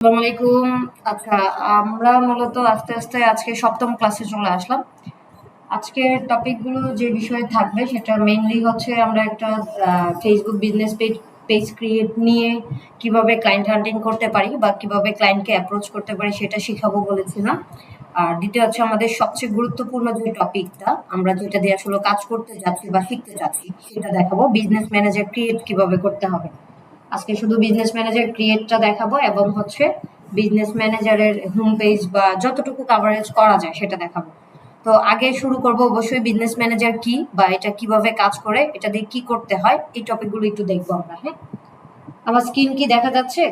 আসসালামু আলাইকুম। আচ্ছা, আমরা মূলত আস্তে আস্তে আজকে সপ্তম ক্লাসে চলে আসলাম। আজকের টপিকগুলো যে বিষয়ে থাকবে সেটা মেইনলি হচ্ছে আমরা একটা ফেসবুক বিজনেস পেজ ক্রিয়েট নিয়ে কিভাবে ক্লায়েন্ট হান্টিং করতে পারি বা কিভাবে ক্লায়েন্টকে অ্যাপ্রোচ করতে পারি সেটা শিখাবো বলেছিলাম। আর দ্বিতীয় হচ্ছে আমাদের সবচেয়ে গুরুত্বপূর্ণ যে টপিকটা আমরা যেটা দিয়ে আসলে কাজ করতে যাচ্ছি বা শিখতে যাচ্ছি সেটা দেখাবো, বিজনেস ম্যানেজার ক্রিয়েট কিভাবে করতে হবে। আজকে শুধু বিজনেস ম্যানেজার ক্রিয়েটটা দেখাবো এবং হচ্ছে বিজনেস ম্যানেজারের হোম পেজ বা যতটুকু কাভারেজ করা যায় সেটা দেখাবো। তো আগে শুরু করব অবশ্যই বিজনেস ম্যানেজার কি বা এটা কিভাবে কাজ করে, এটা দিয়ে কি করতে হয়, এই টপিকগুলো একটু দেখবো আমরা। হ্যাঁ, আমার স্ক্রিন কি দেখা যাচ্ছে?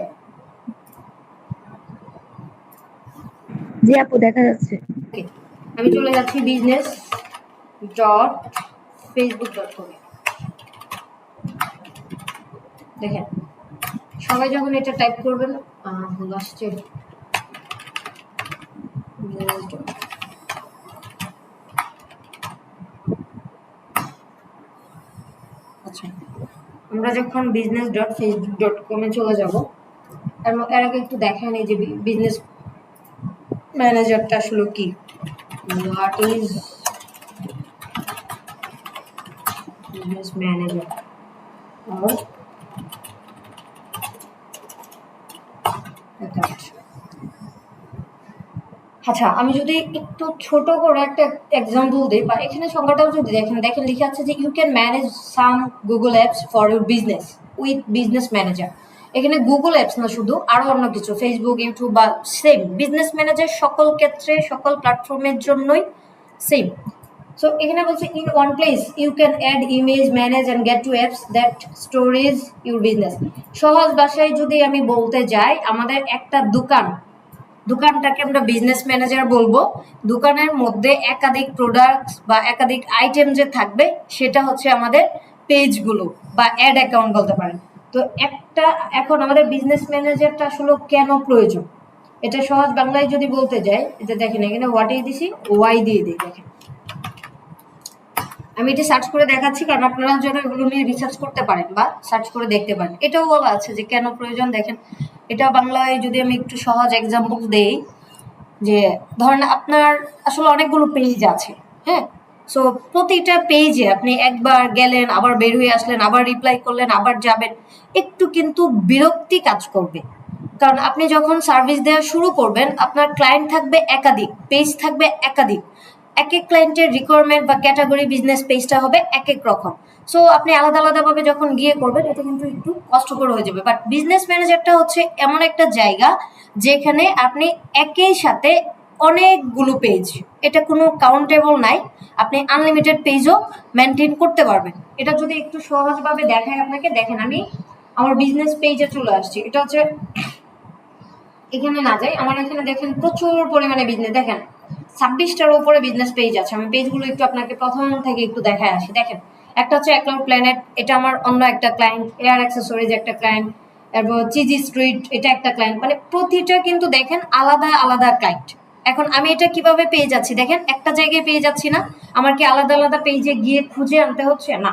জি আপু, দেখা যাচ্ছে। ওকে, আমি চলে যাচ্ছি business dot Facebook dot com. দেখেন, সবাই যখন এটা টাইপ করবেন আসছে আচ্ছা, আমরা যখন বিজনেস ডট ফেসবুক ডট কমে চলে যাব, এর আগে একটু দেখায় নেই যে বিজনেস ম্যানেজারটা আসলে কি, হোয়াট ইজ বিজনেস ম্যানেজার। আচ্ছা, আমি যদি একটু ছোট করে একটা এক্সাম্পল দিই বা এখানে সংখ্যাটাও যদি দেখেন, দেখেন লিখে আছে যে you can manage some Google apps for your business with business manager. এখানে গুগল অ্যাপস না, শুধু আরো অন্য কিছু, ফেসবুক, ইউটিউব বা সেম বিজনেস ম্যানেজার সকল ক্ষেত্রে সকল প্ল্যাটফর্মের জন্যই সেম। সো এখানে বলছে in one place you can add image, manage and get to apps that storage your business. সহজ ভাষায় যদি আমি বলতে যাই, আমাদের একটা দোকানটাকে আমরা বিজনেস ম্যানেজার বলবো। দোকানের মধ্যে একাধিক প্রোডাক্টস বা একাধিক আইটেম যে থাকবে সেটা হচ্ছে আমাদের পেজগুলো বা অ্যাড অ্যাকাউন্ট বলতে পারেন। তো এখন আমাদের বিজনেস ম্যানেজারটা আসলে কেন প্রয়োজন, এটা সহজ বাংলায় যদি বলতে যাই, এটা দেখেন এখানে হোয়াট দিছি, ওয়াই দিয়ে দিই। দেখেন, আমি এটা সার্চ করে দেখাচ্ছি কারণ আপনারা যেন এগুলো নিয়ে রিসার্চ করতে পারেন বা সার্চ করে দেখতে পারেন। এটাও বলা আছে যে কেন প্রয়োজন। দেখেন, এটা বাংলায় যদি আমি একটু সহজ এক্সাম্পল দেই, যে ধরেন আপনার আসলে অনেকগুলো পেজ আছে। হ্যাঁ, সো প্রতিটা পেজে আপনি একবার গেলেন, আবার বের হয়ে আসলেন, আবার রিপ্লাই করলেন, আবার যাবেন, একটু কিন্তু বিরক্তি কাজ করবে। কারণ আপনি যখন সার্ভিস দেওয়া শুরু করবেন, আপনার ক্লায়েন্ট থাকবে একাধিক, পেজ থাকবে একাধিক, এক এক ক্লায়েন্টের রিকোয়ারমেন্ট বা ক্যাটাগরি বিজনেস পেজটা হবে এক এক রকম। সো আপনি আলাদা আলাদাভাবে যখন গিয়ে করবেন, এটা কিন্তু একটু কষ্টকর হয়ে যাবে। বাট বিজনেস ম্যানেজারটা হচ্ছে এমন একটা জায়গা যেখানে আপনি একই সাথে অনেকগুলো পেজ, এটা কোনো কাউন্টেবল নাই, আপনি আনলিমিটেড পেজও মেনটেন করতে পারবেন। এটা যদি একটু সহজভাবে দেখায় আপনাকে, দেখেন আমি আমার বিজনেস পেজে চলে আসছি। এটা হচ্ছে, এখানে না যাই, আমার এখানে দেখেন প্রচুর পরিমাণে বিজনেস, দেখেন 26টার উপরে বিজনেস পেজ আছে। আমি পেজগুলো একটু আপনাকে প্রথম থেকে একটু দেখায় আসি। দেখেন, একটা হচ্ছে অ্যাক্লাউড প্ল্যানেট, এটা আমার অন্য একটা ক্লায়েন্ট। এয়ার অ্যাক্সেসরিজ একটা ক্লায়েন্ট। তারপর চিজি স্ট্রিট, এটা একটা ক্লায়েন্ট। মানে প্রতিটা কিন্তু দেখেন আলাদা আলাদা ক্লায়েন্ট। এখন আমি এটা কিভাবে পেয়ে যাচ্ছি, দেখেন একটা জায়গায় পেয়ে যাচ্ছি না, আমার কি আলাদা আলাদা পেজে গিয়ে খুঁজে আনতে হচ্ছে না।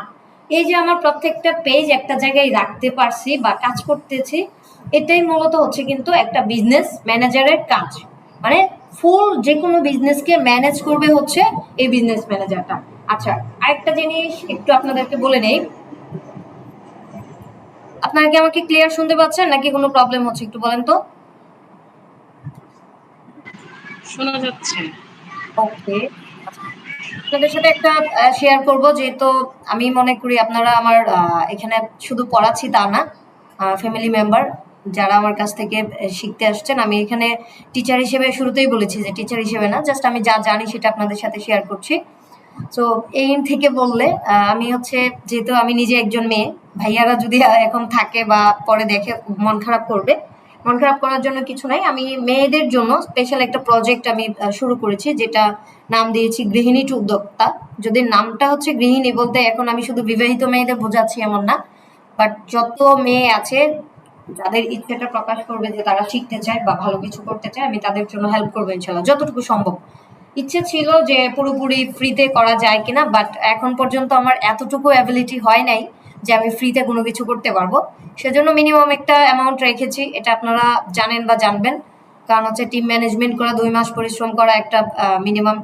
এই যে আমার প্রত্যেকটা পেজ একটা জায়গায় রাখতে পারছি বা কাজ করতেছি, এটাই মূলত হচ্ছে কিন্তু একটা বিজনেস ম্যানেজারের কাজ। মানে ফুল যে কোনো বিজনেসকে ম্যানেজ করবে হচ্ছে এই বিজনেস ম্যানেজারটা। আচ্ছা, আরেকটা জিনিস একটু আপনাদেরকে বলে নেই, আপনারা কি আমাকে ক্লিয়ার শুনতে পাচ্ছেন নাকি কোনো প্রবলেম হচ্ছে, একটু বলেন তো। শোনা যাচ্ছে। ওকে, আপনাদের সাথে একটা শেয়ার করব, যেহেতু আমি মনে করি আপনারা আমার এখানে শুধু পড়াচ্ছি তা না, ফ্যামিলি মেম্বার যারা আমার কাছ থেকে শিখতে আসছেন। আমি এখানে টিচার হিসেবে শুরুতেই বলেছি যে টিচার হিসেবে না, জাস্ট আমি যা জানি সেটা আপনাদের সাথে শেয়ার করছি। তো এই থেকে বললে আমি হচ্ছে, যেহেতু আমি নিজে একজন মেয়ে, ভাইয়ারা যদি এখন থাকে বা পরে দেখে মন খারাপ করবে। মন খারাপ করার জন্য কিছু নাই, আমি মেয়েদের জন্য স্পেশাল একটা প্রজেক্ট আমি শুরু করেছি, যেটা নাম দিয়েছি গৃহিণী টু উদ্যোক্তা। যদি নামটা হচ্ছে গৃহিণী বলতে এখন আমি শুধু বিবাহিত মেয়েদের বোঝাচ্ছি এমন না, বাট যত মেয়ে আছে যাদের ইচ্ছেটা প্রকাশ করবে যে তারা শিখতে চায় বা ভালো কিছু করতে চায়, আমি তাদের জন্য হেল্প করবো ইনশাল্লাহ যতটুকু সম্ভব। ইচ্ছে ছিল যে পুরোপুরি ফ্রিতে করা যায় কিনা, বাট এখন পর্যন্ত আমার এতটুকু অ্যাবিলিটি হয় নাই যে আমি ফ্রিতে কোনো কিছু করতে পারবো, সেজন্য মিনিমাম একটা অ্যামাউন্ট রেখেছি। এটা আপনারা জানেন বা জানবেন, কারণ হচ্ছে টিম ম্যানেজমেন্ট করা, 2 মাস পরিশ্রম করা, একটা মিনিমাম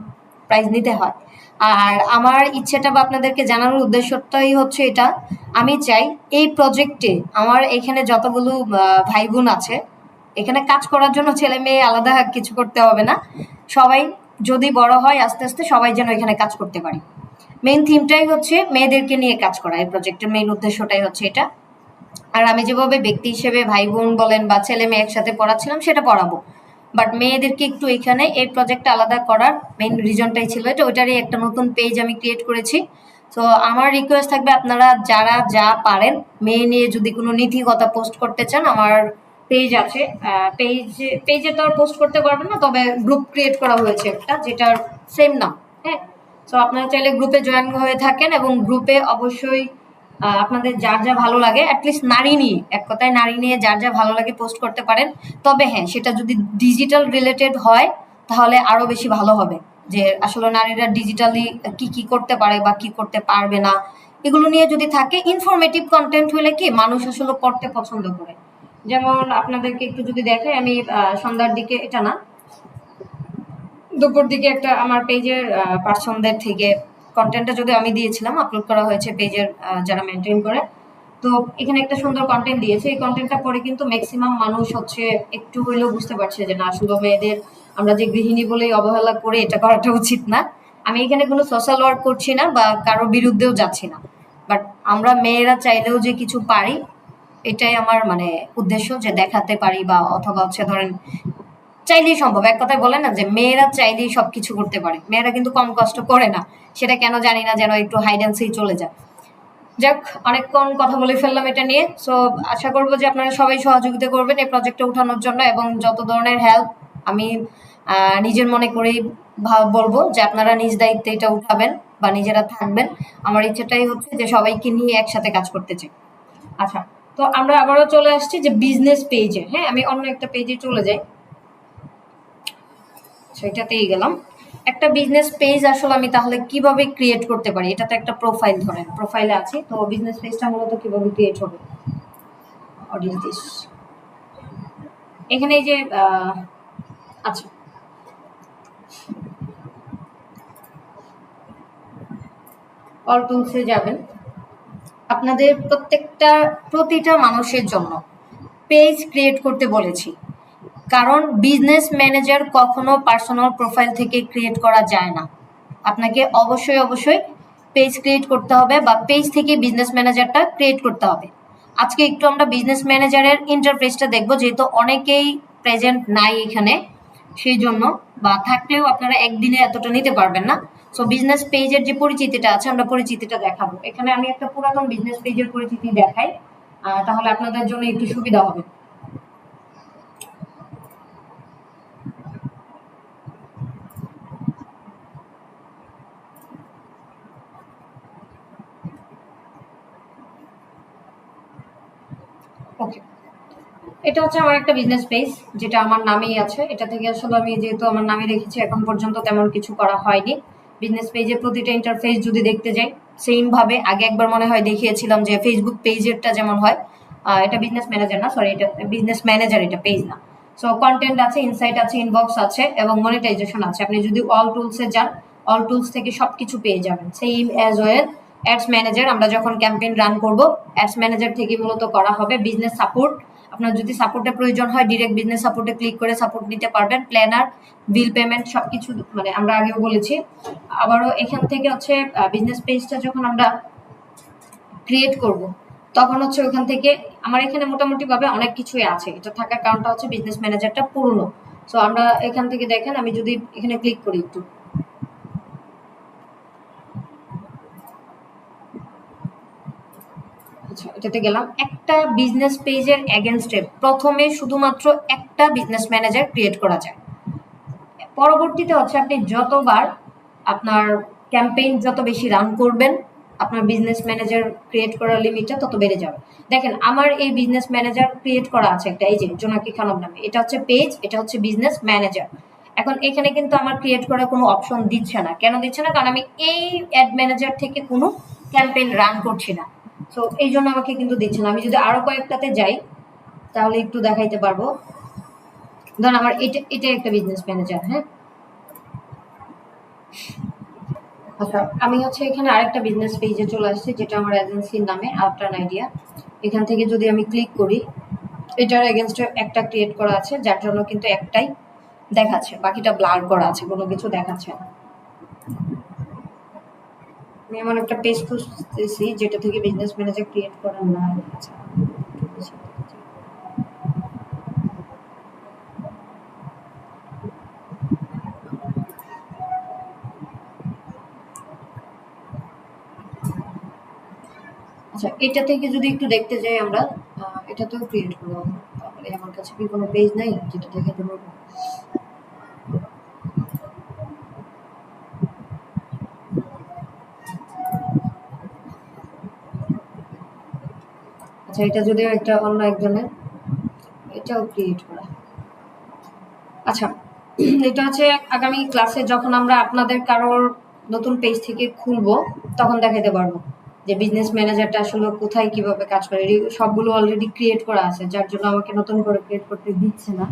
প্রাইস নিতে হয়। আর আমার ইচ্ছেটা বা আপনাদেরকে জানানোর উদ্দেশ্যটাই হচ্ছে এটা, আমি চাই এই প্রজেক্টে আমার এখানে যতগুলো ভাই বোন আছে, এখানে কাজ করার জন্য ছেলে মেয়ে আলাদা কিছু করতে হবে না। সবাই যদি বড় হয় আস্তে আস্তে সবাই যেন এখানে কাজ করতে পারি। মেইন থিমটাই হচ্ছে মেয়েদেরকে নিয়ে কাজ করা, এই প্রজেক্টের মেইন উদ্দেশ্যটাই হচ্ছে এটা। আর আমি যেভাবে ব্যক্তি হিসেবে ভাই বোন বলেন বা ছেলে মেয়ে একসাথে পড়াচ্ছিলাম সেটা পড়াবো, বাট মেয়েদেরকে একটু এখানে এই প্রজেক্টটা আলাদা করার মেইন রিজনটাই ছিল এটা। ওইটারই একটা নতুন পেজ আমি ক্রিয়েট করেছি। তো আমার রিকোয়েস্ট থাকবে, আপনারা যারা যা পারেন মেয়ে নিয়ে যদি কোনো নীতিকথা পোস্ট করতে চান, আমার পেজ আছে। পেজে তো আর পোস্ট করতে পারবেন না, তবে গ্রুপ ক্রিয়েট করা হয়েছে একটা, যেটার সেম নাম। হ্যাঁ, তো আপনারা চাইলে গ্রুপে জয়েন হয়ে থাকেন, এবং গ্রুপে অবশ্যই আপনাদের যার যা ভালো লাগে, অ্যাটলিস্ট নারী নিয়ে, এক কথায় নারী নিয়ে যার যা ভালো লাগে পোস্ট করতে পারেন। তবে হ্যাঁ, সেটা যদি ডিজিটাল রিলেটেড হয় তাহলে আরো বেশি ভালো হবে, যে আসলে নারীরা ডিজিটালি কি কি করতে পারে বা কি করতে পারবে না, এগুলো নিয়ে যদি থাকে। ইনফরমেটিভ কন্টেন্ট হলে কি মানুষ আসলে পড়তে পছন্দ করে। যেমন আপনাদেরকে একটু যদি দেখাই, আমি সন্ধ্যার দিকে, এটা না, দুপুর দিকে একটা আমার পেজের পার্সনদের থেকে কন্টেন্টটা যদি আমি দিয়েছিলাম, আপলোড করা হয়েছে পেজের যারা মেনটেন করে। তো এখানে একটা সুন্দর কন্টেন্ট দিয়েছে, এই কন্টেন্টটা পরে কিন্তু ম্যাক্সিমাম মানুষ হচ্ছে একটু হইলেও বুঝতে পারছে যে না, আসলে মেয়েদের আমরা যে গৃহিণী বলেই অবহেলা করে এটা করাটা উচিত না। আমি এখানে কোনো সোশ্যাল ওয়ার্ক করছি না বা কারোর বিরুদ্ধেও যাচ্ছি না, বাট আমরা মেয়েরা চাইলেও যে কিছু পারি, এটাই আমার মানে উদ্দেশ্য, যে দেখাতে পারি, বা অথবা হচ্ছে ধরেন চাইলেই সম্ভব। এক কথায় বলে না যে মেয়েরা চাইলেই সবকিছু করতে পারে, মেয়েরা কিন্তু কম কষ্ট করে না, সেটা কেন জানি না, যেন একটু হাইড অ্যান্ড সিক চলে যায়। যাক, অনেকক্ষণ কথা বলে ফেললাম এটা নিয়ে। সো আশা করবো যে আপনারা সবাই সহযোগিতা করবেন এই প্রজেক্টটা উঠানোর জন্য, এবং যত ধরনের হেল্প আমি নিজের মনে করেই বলবো যে আপনারা নিজ দায়িত্বে এটা উঠাবেন বা নিজেরা থাকবেন। আমার ইচ্ছেটাই হচ্ছে যে সবাইকে নিয়ে একসাথে কাজ করতে চাই। আচ্ছা, তো আমরা আবারও চলে আসছি যে বিজনেস পেজে। হ্যাঁ, আমি অন্য একটা পেজে চলে যাই, সেটাতেই গেলাম। একটা বিজনেস পেজ আসলে আমি তাহলে কিভাবে ক্রিয়েট করতে পারি, এটা তো একটা প্রোফাইল, ধরেন প্রোফাইলে আছি, তো বিজনেস পেজটা মূলত কিভাবে ক্রিয়েট হবে। হোয়াট ইজ দিস, এখানে এই যে আচ্ছা, অল টুলসে যাবেন। আপনাদের প্রতিটা মানুষের জন্য পেজ ক্রিয়েট করতে বলেছি, কারণ বিজনেস ম্যানেজার কখনো পার্সোনাল প্রোফাইল থেকে ক্রিয়েট করা যায় না। আপনাকে অবশ্যই পেজ ক্রিয়েট করতে হবে, বা পেজ থেকে বিজনেস ম্যানেজারটা ক্রিয়েট করতে হবে। আজকে একটু আমরা বিজনেস ম্যানেজারের ইন্টারফেসটা দেখবো, যেহেতু অনেকেই প্রেজেন্ট নাই এখানে, সেই জন্য, বা থাকলেও আপনারা একদিনে এতটা নিতে পারবেন না। সো বিজনেস পেজের যে পরিচিতিটা আছে, আমরা পরিচিতিটা দেখাবো। এখানে আমি একটা পুরাতন বিজনেস পেজের পরিচিতি দেখাই, তাহলে আপনাদের জন্য একটু সুবিধা হবে। ওকে, এটা হচ্ছে আমার একটা বিজনেস পেজ, যেটা আমার নামেই আছে। এটা থেকে আসলে আমি যেহেতু আমার নামে রেখেছি, এখন পর্যন্ত তেমন কিছু করা হয়নি। বিজনেস পেজের প্রতিটা ইন্টারফেস যদি দেখতে যাই, সেম ভাবে আগে একবার মনে হয় দেখিয়েছিলাম যে ফেসবুক পেজেরটা যেমন হয়, এটা বিজনেস ম্যানেজার না, সরি, এটা বিজনেস ম্যানেজার, এটা পেজ না। সো কন্টেন্ট আছে, ইনসাইট আছে, ইনবক্স আছে, এবং মনিটাইজেশন আছে। আপনি যদি অল টুলসে যান, অল টুলস থেকে সবকিছু পেয়ে যাবেন। Same as well ads manager, আমরা যখন ক্যাম্পেইন রান করব, অ্যাডস ম্যানেজার থেকে মূলত করা হবে। বিজনেস সাপোর্ট, আপনার যদি সাপোর্টের প্রয়োজন হয়, ডিরেক্ট বিজনেস সাপোর্টে ক্লিক করে সাপোর্ট নিতে পারবেন। প্ল্যানার, বিল পেমেন্ট, সবকিছু মানে আমরা আগেও বলেছি। আবারও এখান থেকে হচ্ছে বিজনেস পেজটা যখন আমরা ক্রিয়েট করব, তখন হচ্ছে ওখান থেকে আমার এখানে মোটামুটি ভাবে অনেক কিছুই আছে। এটা থাকার কারণটা হচ্ছে বিজনেস ম্যানেজারটা পুরনো। সো আমরা এখান থেকে দেখেন, আমি যদি এখানে ক্লিক করি একটু, আচ্ছা এটাতে গেলাম। একটা বিজনেস পেজের এগেনস্টে প্রথমে শুধুমাত্র একটা বিজনেস ম্যানেজার ক্রিয়েট করা যায়। পরবর্তীতে হচ্ছে আপনি যতবার আপনার ক্যাম্পেইন যত বেশি রান করবেন, আপনার বিজনেস ম্যানেজার ক্রিয়েট করার লিমিটটা তত বেড়ে যাবে। দেখেন আমার এই বিজনেস ম্যানেজার ক্রিয়েট করা আছে একটা, এই যে জোনাকি খানম নামে, এটা হচ্ছে পেজ, এটা হচ্ছে বিজনেস ম্যানেজার। এখন এখানে কিন্তু আমার ক্রিয়েট করার কোনো অপশন দিচ্ছে না। কেন দিচ্ছে না? কারণ আমি এই অ্যাড ম্যানেজার থেকে কোনো ক্যাম্পেইন রান করছি না। সো এই জন্য আমাকে কিন্তু দিচ্ছে না। আমি যদি আরো কয়েকটাতে যাই তাহলে একটু দেখাইতে পারবো। ধরুন আমার এটা একটা বিজনেস ম্যানেজার, হ্যাঁ। আচ্ছা, আমি হচ্ছে এখানে আরেকটা বিজনেস পেজে চলে আসছি, যেটা আমার এজেন্সির নামে আফটার আইডিয়া। এখান থেকে যদি আমি ক্লিক করি, এটার এগেনস্টে একটা ক্রিয়েট করা আছে, যার জন্য কিন্তু একটাই দেখাচ্ছে, বাকিটা ব্লার করা আছে, কোনো কিছু দেখাচ্ছে না। আমি এমন একটা পেজ খুঁজতেছি যেটা থেকে বিজনেস ম্যানেজার ক্রিয়েট করা না আছে। আচ্ছা, এটা থেকে যদি একটু দেখতে যাই আমরা, এটাতেও ক্রিয়েট করবো। তাহলে আমার কাছে কি কোনো পেজ নাই যেটা দেখাতে পারবো? আচ্ছা, এটা যদিও একটা অন্য একজনের, এটাও ক্রিয়েট করা। আচ্ছা, এটা হচ্ছে আগামী ক্লাসে যখন আমরা আপনাদের কারোর নতুন পেজ থেকে খুলবো তখন দেখাতে পারবো যে বিজনেস ম্যানেজারটা আসলে কোথায় কিভাবে কাজ করে। সবগুলো অলরেডি ক্রিয়েট করা আছে, যার জন্য আমাকে নতুন করে ক্রিয়েট করতে দিচ্ছে না।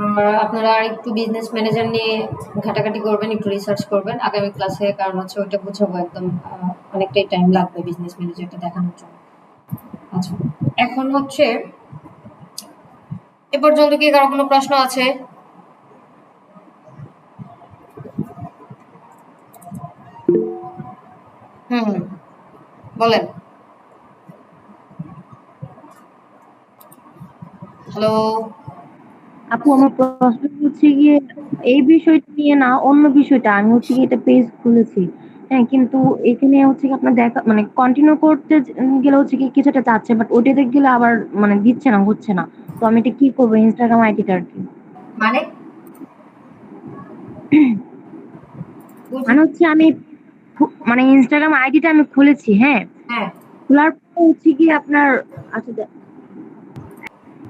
আর আপনারা একটু বিজনেস ম্যানেজার নিয়ে ঘাটাঘাটি করবেন, একটু রিসার্চ করবেন আগামী ক্লাসে, কারণ হচ্ছে ওইটা বুঝাবো একদম। অনেকটাই টাইম লাগবে বিজনেস ম্যানেজারটা দেখানোর জন্য। আচ্ছা, এখন হচ্ছে এ পর্যন্ত কি কারো কোনো প্রশ্ন আছে? হুম, বলেন। হ্যালো। আপু আমার প্রশ্ন হচ্ছে গিয়ে এই বিষয়টা নিয়ে না, অন্য বিষয়টা। আমি হচ্ছে গিয়ে এটা পেজ খুলেছি, হ্যাঁ, কিন্তু এখানে হচ্ছে কি আপনার দেখা মানে কন্টিনিউ করতে গেলে হচ্ছে কি কিছুটা চাচ্ছে, বাট ওটাতে গেলে আবার মানে দিচ্ছে না, হচ্ছে না। তো আমি এটা কি করবো ইনস্টাগ্রাম আইডিটা আর কি? মানে মানে হচ্ছে আমি মানে ইনস্টাগ্রাম আইডিটা আমি খুলেছি, হ্যাঁ। হ্যাঁ, খোলার পর হচ্ছে কি আপনার, আচ্ছা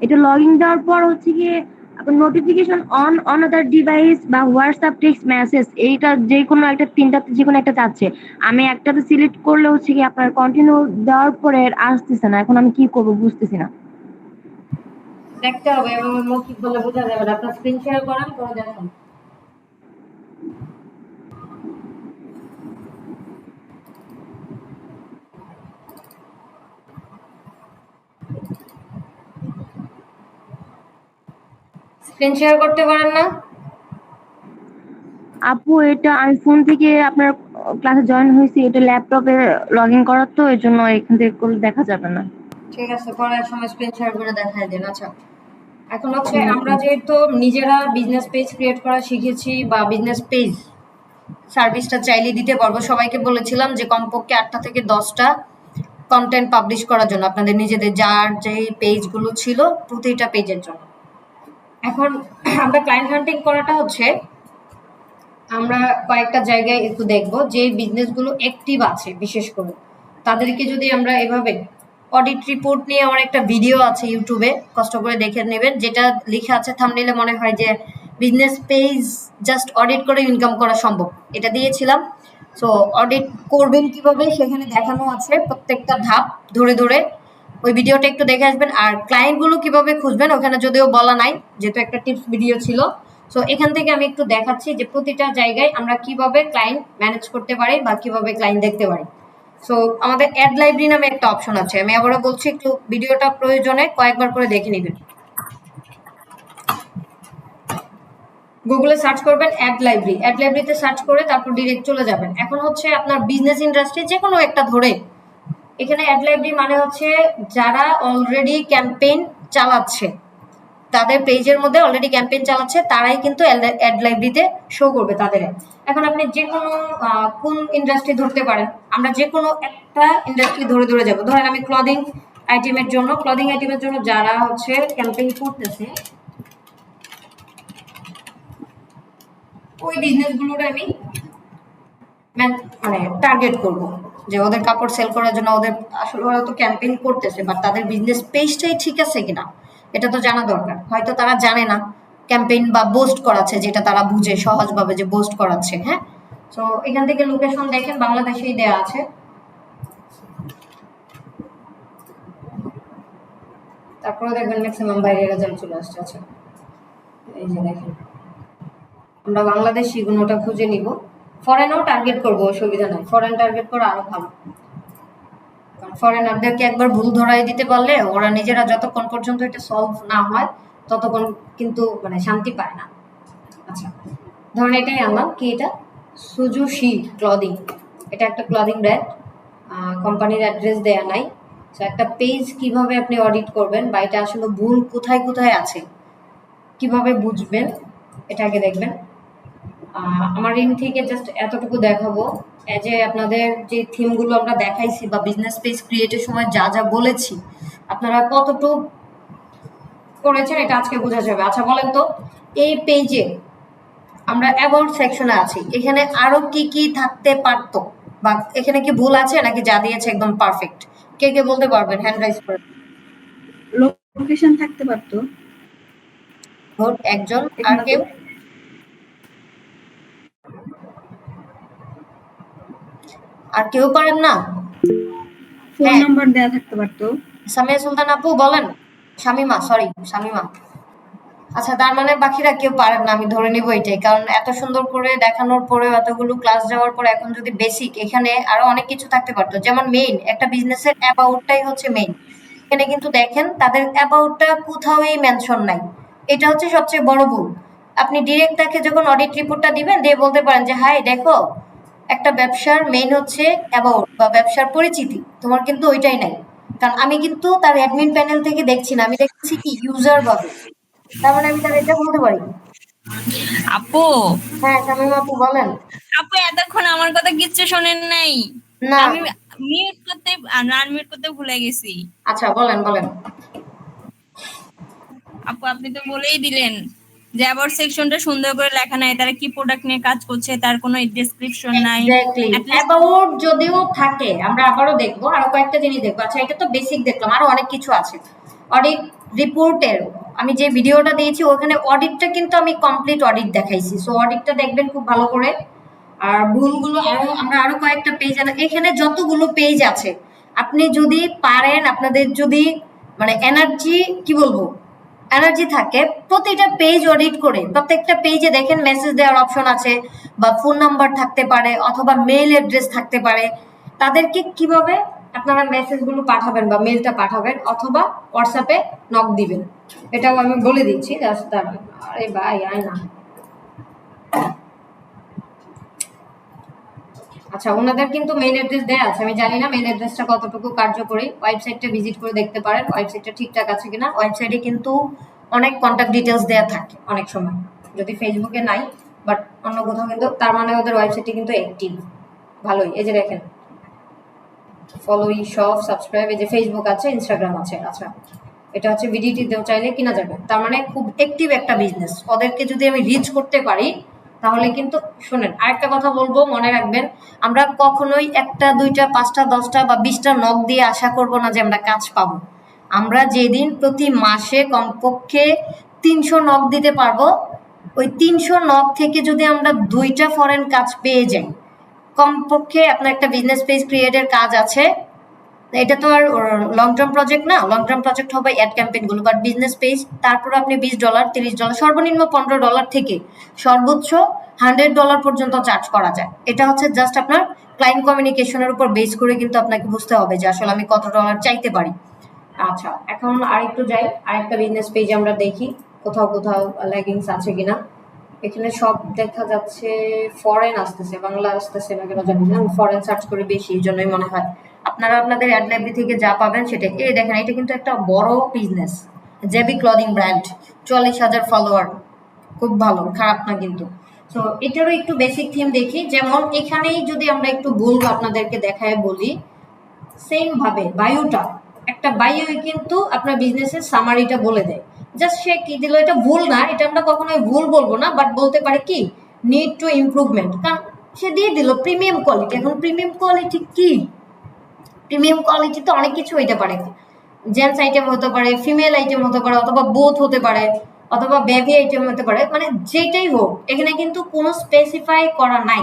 এটা লগ ইন দেওয়ার পর হচ্ছে গিয়ে আপনার notification on on other device বা হোয়াটসঅ্যাপ টেক্সট মেসেজ, এইটা যে কোনো একটা, তিনটাতে যে কোনো একটা চাচ্ছে। আমি একটাতে সিলেক্ট করলে হচ্ছে কি আপনার কন্টিনিউ দেওয়ার পরে আর আসতেছে না। এখন আমি কি করবো বুঝতেছি না। দেখতে হবে এবং মৌখিক বলে বোঝা যাবে না। আপনার স্ক্রিন শেয়ার করেন, করে দেখুন। স্ক্রিন শেয়ার করতে পারেন না? আপু এটা আমি ফোন থেকে আপনার ক্লাসে জয়েন হয়েছি, এটা ল্যাপটপে লগ ইন করার, তো এর জন্য এখান থেকে করলে দেখা যাবে না। ঠিক আছে, পরে সময় স্ক্রিন শেয়ার করে দেখায় দিন। আচ্ছা, এখন হচ্ছে হুম, আমরা যেহেতু নিজেরা বিজনেস পেজ ক্রিয়েট করা শিখেছি বা বিজনেস পেজ সার্ভিসটা চাইলে দিতে পারবো, সবাইকে বলেছিলাম যে কমপক্ষে 8টা থেকে 10টা কন্টেন্ট পাবলিশ করার জন্য আপনাদের নিজেদের যার যেই পেজগুলো ছিল প্রতিটা পেজের জন্য। এখন আমরা ক্লায়েন্ট হান্টিং করাটা হচ্ছে আমরা কয়েকটা জায়গায় একটু দেখবো যে বিজনেসগুলো অ্যাক্টিভ আছে, বিশেষ করে তাদেরকে যদি আমরা এভাবে অডিট রিপোর্ট নিয়ে আমার একটা ভিডিও আছে ইউটিউবে, কষ্ট করে দেখে নেবেন, যেটা লিখে আছে থাম্বনেইলে মনে হয় যে বিজনেস পেজ জাস্ট অডিট করে ইনকাম করা সম্ভব, এটা দিয়েছিলাম। সো অডিট করবেন কিভাবে সেখানে দেখানো আছে প্রত্যেকটা ধাপ ধরে ধরে, ওই ভিডিওটা একটু দেখে আসবেন। আর ক্লায়েন্টগুলো কিভাবে খুঁজবেন ওখানে যদিও বলা নাই, যেহেতু একটা টিপস ভিডিও ছিল। সো এখান থেকে আমি একটু দেখাচ্ছি যে প্রতিটা জায়গায় আমরা কিভাবে ক্লায়েন্ট ম্যানেজ করতে পারি বা কিভাবে ক্লায়েন্ট দেখতে পারি। সো আমাদের অ্যাড লাইব্রেরি নামে একটা অপশন আছে, আমি আবারও বলছি, একটু ভিডিওটা প্রয়োজনে কয়েকবার করে দেখে নেবেন। গুগলে সার্চ করবেন অ্যাড লাইব্রেরি, অ্যাড লাইব্রেরিতে সার্চ করে তারপর ডিরেক্ট চলে যাবেন। এখন হচ্ছে আপনার বিজনেস ইন্ডাস্ট্রি যে কোনো একটা ধরে, এখানে অ্যাড লাইব্রেরি মানে হচ্ছে যারা অলরেডি ক্যাম্পেইন চালাচ্ছে, তাদের পেজের মধ্যে অলরেডি ক্যাম্পেইন চালাচ্ছে, তারাই কিন্তু অ্যাড লাইব্রেরিতে শো করবে তাদের ad। এখন আপনি যে কোনো কোন ইন্ডাস্ট্রি ধরতে পারেন, আমরা যে কোনো একটা ইন্ডাস্ট্রি ধরে ধরে যাব। ধরেন আমি ক্লদিং আইটেমের জন্য যারা হচ্ছে ক্যাম্পেইন করতেছে ওই বিজনেসগুলোর আমি মানে টার্গেট করব, যে ওদের কাপড় সেল করার জন্য ওদের আসলে ওরা তো ক্যাম্পেইন করতেছে, বাট তাদের বিজনেস পেজটাই ঠিক আছে কিনা এটা তো জানা দরকার। হয়তো তারা জানে না ক্যাম্পেইন বা বোস্ট করাচ্ছে, যেটা তারা বুঝে সহজভাবে যে বোস্ট করাচ্ছে, হ্যাঁ। তো এখান থেকে লোকেশন দেখেন বাংলাদেশেই দেয়া আছে। তারপরে দেখবেন ম্যাক্সিমাম বাইরের রেজাল্ট চলে আসছে। আচ্ছা এই যে দেখেন, আমরা বাংলাদেশি গুণটা খুঁজে নিব, ফরেনও টার্গেট করবো, অসুবিধা নাই, ফরেন টার্গেট করা আরো ভালো। ফরেনারদেরকে একবার ভুল ধরাই দিতে পারলে ওরা নিজেরা যতক্ষণ পর্যন্ত এটা সলভ না হয় ততক্ষণ কিন্তু মানে শান্তি পায় না। আচ্ছা ধরেন এটাই আনলাম, কি এটা সুজুশি ক্লদিং, এটা একটা ক্লদিং ব্র্যান্ড, কোম্পানির অ্যাড্রেস দেয়া নাই। তো একটা পেজ কিভাবে আপনি অডিট করবেন বা এটা আসলে ভুল কোথায় কোথায় আছে কিভাবে বুঝবেন এটা আগে দেখবেন। আমার রিম থেকে জাস্ট এতটুকু দেখাবো, এই যে আপনাদের যে থিমগুলো আমরা দেখাইছি বা বিজনেস পেজ ক্রিয়েটের সময় যা যা বলেছি আপনারা কতটুকু করেছেন এটা আজকে বোঝা যাবে। আচ্ছা বলেন তো, এই পেজে আমরা অ্যাবাউট সেকশনে আছি, এখানে আরো কি কি থাকতে পারতো বা এখানে কি ভুল আছে নাকি যা দিয়েছে একদম পারফেক্ট? কে কে বলতে পারবেন? হ্যান্ড রাইজ করে। লোকেশন থাকতে পারতো। ভোট একজন, আর কেউ? আর কেউ পারেন না? ফোন হ্যাঁ নাম্বার দেয়া থাকতে পারতো। সামিয়া সুলতান আপু বলেন। শামিমা, সরি শামিমা। আচ্ছা তার মানে বাকিরা কেউ পারেন না, আমি ধরে নিব এটাই, কারণ এত সুন্দর করে দেখানোর পরে এতগুলো ক্লাস যাওয়ার পরে এখন যদি বেসিক, এখানে আরো অনেক কিছু থাকতে পারতো, যেমন মেইন একটা বিজনেসের অ্যাবাউটটাই হচ্ছে মেইন। এখানে কিন্তু দেখেন তাদের অ্যাবাউটটা কোথাওই মেনশন নাই, এটা হচ্ছে সবচেয়ে বড় ভুল। আপনি ডিরেক্ট তাকে যখন অডিট রিপোর্টটা দিবেন দিয়ে বলতে পারেন যে হাই দেখো, একটা ব্যবসার মেইন হচ্ছে অ্যাবাউট বা ব্যবসার পরিচিতি, তোমার কিন্তু ওইটাই নাই। কারণ আমি কিন্তু তার অ্যাডমিন প্যানেল থেকে দেখছি না, আমি দেখছি কি ইউজার ভাবে, তার মানে আমি তার এটা বলতে পারি। আপু হ্যাঁ শামিমা আপু বলেন। আপু এতক্ষণ আমার কথা কিচ্ছু শোনেন নাই। না আমি মিউট করতে আনমিউট করতে ভুলে গেছি। আচ্ছা বলেন বলেন। আপু আপনি তো বলেই দিলেন যে অ্যাবাউট সেকশনটা সুন্দর করে লেখা নাই, তারা কি প্রোডাক্ট নিয়ে কাজ করছে তার কোনো ডেসক্রিপশন নাই। এক্স্যাক্টলি, At least অ্যাবাউট যদিও থাকে আমরা আবারও দেখবো, আরো কয়েকটা জিনিস দেখবো। আচ্ছা এটা তো বেসিক দেখলাম, আরো অনেক কিছু আছে। অডিট রিপোর্টের আমি যে ভিডিওটা দিয়েছি ওখানে অডিটটা কিন্তু আমি কমপ্লিট অডিট দেখাইছি, সো অডিটটা দেখবেন খুব ভালো করে। আর ভুলগুলো আরো আমরা আরো কয়েকটা পেজ, এখানে যতগুলো পেজ আছে আপনি যদি পারেন, আপনাদের যদি মানে এনার্জি কি বলবো এনার্জি থাকে, প্রতিটা পেজ অডিট করে প্রত্যেকটা পেজে দেখেন মেসেজ দেওয়ার অপশন আছে বা ফোন নাম্বার থাকতে পারে অথবা মেইল অ্যাড্রেস থাকতে পারে, তাদেরকে কিভাবে আপনারা মেসেজগুলো পাঠাবেন বা মেলটা পাঠাবেন অথবা হোয়াটসঅ্যাপে নক দিবেন, এটাও আমি বলে দিচ্ছি জাস্ট তার। আরে ভাই আয় না। আচ্ছা ওনাদের কিন্তু মেইল অ্যাড্রেস দেয়া আছে, আমি জানি না মেইল অ্যাড্রেসটা কতটুকু কার্যকরী, ওয়েবসাইটটা ভিজিট করে দেখতে পারেন ওয়েবসাইটটা ঠিকঠাক আছে কিনা। ওয়েবসাইটে কিন্তু অনেক কন্ট্যাক্ট ডিটেলস দেয়া থাকে অনেক সময়, যদি ফেসবুকে নাই বাট অন্য কোথাও, কিন্তু তার মানে ওদের ওয়েবসাইটে কিন্তু অ্যাক্টিভ ভালোই। এই যে দেখেন ফলো শপ সাবস্ক্রাইব, এই যে ফেসবুক আছে ইনস্টাগ্রাম আছে। আচ্ছা এটা হচ্ছে ভিডিটি দেও চাইলে কিনা যাবে, তার মানে খুব অ্যাক্টিভ একটা বিজনেস। ওদেরকে যদি আমি রিচ করতে পারি তাহলে কিন্তু, শুনেন আরেকটা কথা বলবো মনে রাখবেন, আমরা কখনোই একটা দুইটা পাঁচটা 10টা বা 20টা নক দিয়ে আশা করব না যে আমরা কাজ পাবো। আমরা যেদিন প্রতি মাসে কমপক্ষে 300 নক দিতে পারবো, ওই 300 নক থেকে যদি আমরা 2টা ফরেন কাজ পেয়ে যাই, কমপক্ষে আপনার একটা বিজনেস পেজ ক্রিয়েটের কাজ আছে। এটা তো আর লং টার্ম প্রজেক্ট না, লং টার্ম প্রজেক্ট হবে অ্যাড ক্যাম্পেইন গুলো, বাট বিজনেস পেজ তারপর আপনি $20 $30 সর্বনিম্ন $15 থেকে সর্বোচ্চ $100 পর্যন্ত চার্জ করা যায়। এটা হচ্ছে জাস্ট আপনার ক্লায়েন্ট কমিউনিকেশনের উপর বেস করে কিন্তু আপনাকে বুঝতে হবে যে আসলে আমি কত ডলার চাইতে পারি। আচ্ছা এখন আরেকটু যাই, আরেকটা বিজনেস পেজ আমরা দেখি কোথাও কোথাও ল্যাগিংস আছে কিনা। এখানে সব দেখা যাচ্ছে ফরেন আসতেছে, বাংলা আসতেছে না কেন জানি না, ফরেন সার্চ করে বেশি, এই জন্যই মনে হয়। আপনারা আপনাদের অ্যাড লাইব্রেরি থেকে যা পাবেন সেটা, এই দেখেন এটা কিন্তু একটা বড় business, JB clothing brand, 40,000 follower, খুব ভালো, খারাপ না কিন্তু। তো এটারও একটু বেসিক থিম দেখি, যেমন এখানেই যদি আমরা একটু ভুল আপনাদেরকে দেখায় বলি, সেম ভাবে বায়োটা, একটা বায়োই কিন্তু আপনার বিজনেসের সামারিটা বলে দেয়। জাস্ট সে কি দিল, এটা ভুল না, এটা আমরা কখনোই ভুল বলবো না, বাট বলতে পারে কি নিড টু ইমপ্রুভমেন্ট, কারণ সে দিয়ে দিল প্রিমিয়াম কোয়ালিটি। এখন প্রিমিয়াম কোয়ালিটি কি? প্রিমিয়াম কোয়ালিটি তো অনেক কিছু হইতে পারে, জেন্টস আইটেম হতে পারে, ফিমেল আইটেম হতে পারে, অথবা বোথ হতে পারে, অথবা বেবি আইটেম হতে পারে, মানে যেটাই হোক এখানে কিন্তু কোনো স্পেসিফাই করা নাই।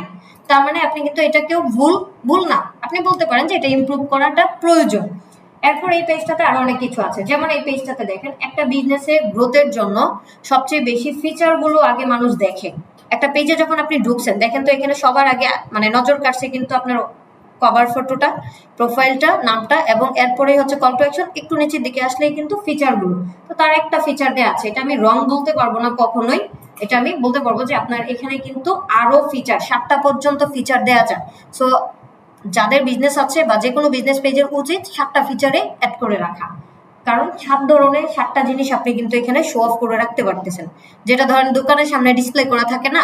তার মানে আপনি কিন্তু এটাকেও ভুল ভুল না, আপনি বলতে পারেন যে এটা ইমপ্রুভ করাটা প্রয়োজন। এরপর এই পেজটাতে আরো অনেক কিছু আছে, যেমন এই পেজটাতে দেখেন একটা বিজনেসের গ্রোথের জন্য সবচেয়ে বেশি ফিচার গুলো আগে মানুষ দেখে। একটা পেজে যখন আপনি ঢুকছেন দেখেন তো এখানে সবার আগে মানে নজর কাটছে কিন্তু আপনার কভার ফটোটা, প্রোফাইলটা, নামটা, এবং এরপরেই হচ্ছে কল টু অ্যাকশন। একটু নিচের দিকে আসলেই কিন্তু ফিচার গুলো। তো তার একটা ফিচার দেওয়া আছে, এটা আমি রং বলতে পারবো না কখনোই, এটা আমি বলতে পারবো যে আপনার এখানে কিন্তু আরো ফিচার 7টা পর্যন্ত ফিচার দেওয়া যায়। সো যাদের বিজনেস আছে বা যে কোনো বিজনেস পেজের উচিত 7টা ফিচারে অ্যাড করে রাখা, কারণ 7 ধরনের 7টা জিনিস আপনি কিন্তু এখানে শো অফ করে রাখতে পারতেছেন, যেটা ধরেন দোকানের সামনে ডিসপ্লে করা থাকে না,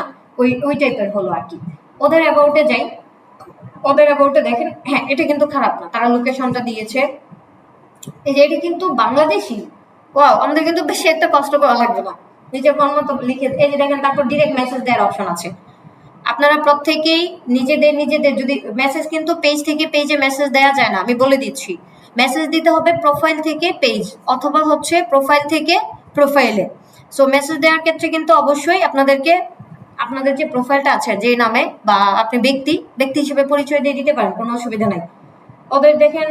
ওই টাইপের হলো আর কি। ওদের অ্যাবাউটে যাই, ওদের অ্যাবাউটে দেখেন, হ্যাঁ এটা কিন্তু খারাপ না, তারা লোকেশনটা দিয়েছে, এই যে এটা কিন্তু বাংলাদেশি। ওয়াও, আমাদের কিন্তু বেশি একটা কষ্ট করা লাগবে না, নিজের মন মতো লিখে, এই যে দেখেন, তারপর ডিরেক্ট মেসেজ দেওয়ার অপশন আছে। আপনারা প্রত্যেকেই নিজেদের যদি মেসেজ, কিন্তু পেজ থেকে পেজে মেসেজ দেওয়া যায় না, আমি বলে দিচ্ছি। মেসেজ দিতে হবে প্রোফাইল থেকে পেজ, অথবা হচ্ছে প্রোফাইল থেকে প্রোফাইলে। সো মেসেজ দেওয়ার ক্ষেত্রে কিন্তু অবশ্যই আপনাদেরকে আপনাদের যে প্রোফাইলটা আছে, যে নামে বা আপনি ব্যক্তি হিসেবে পরিচয় দিয়ে দিতে পারেন, কোনো অসুবিধা নাই। ওদের দেখেন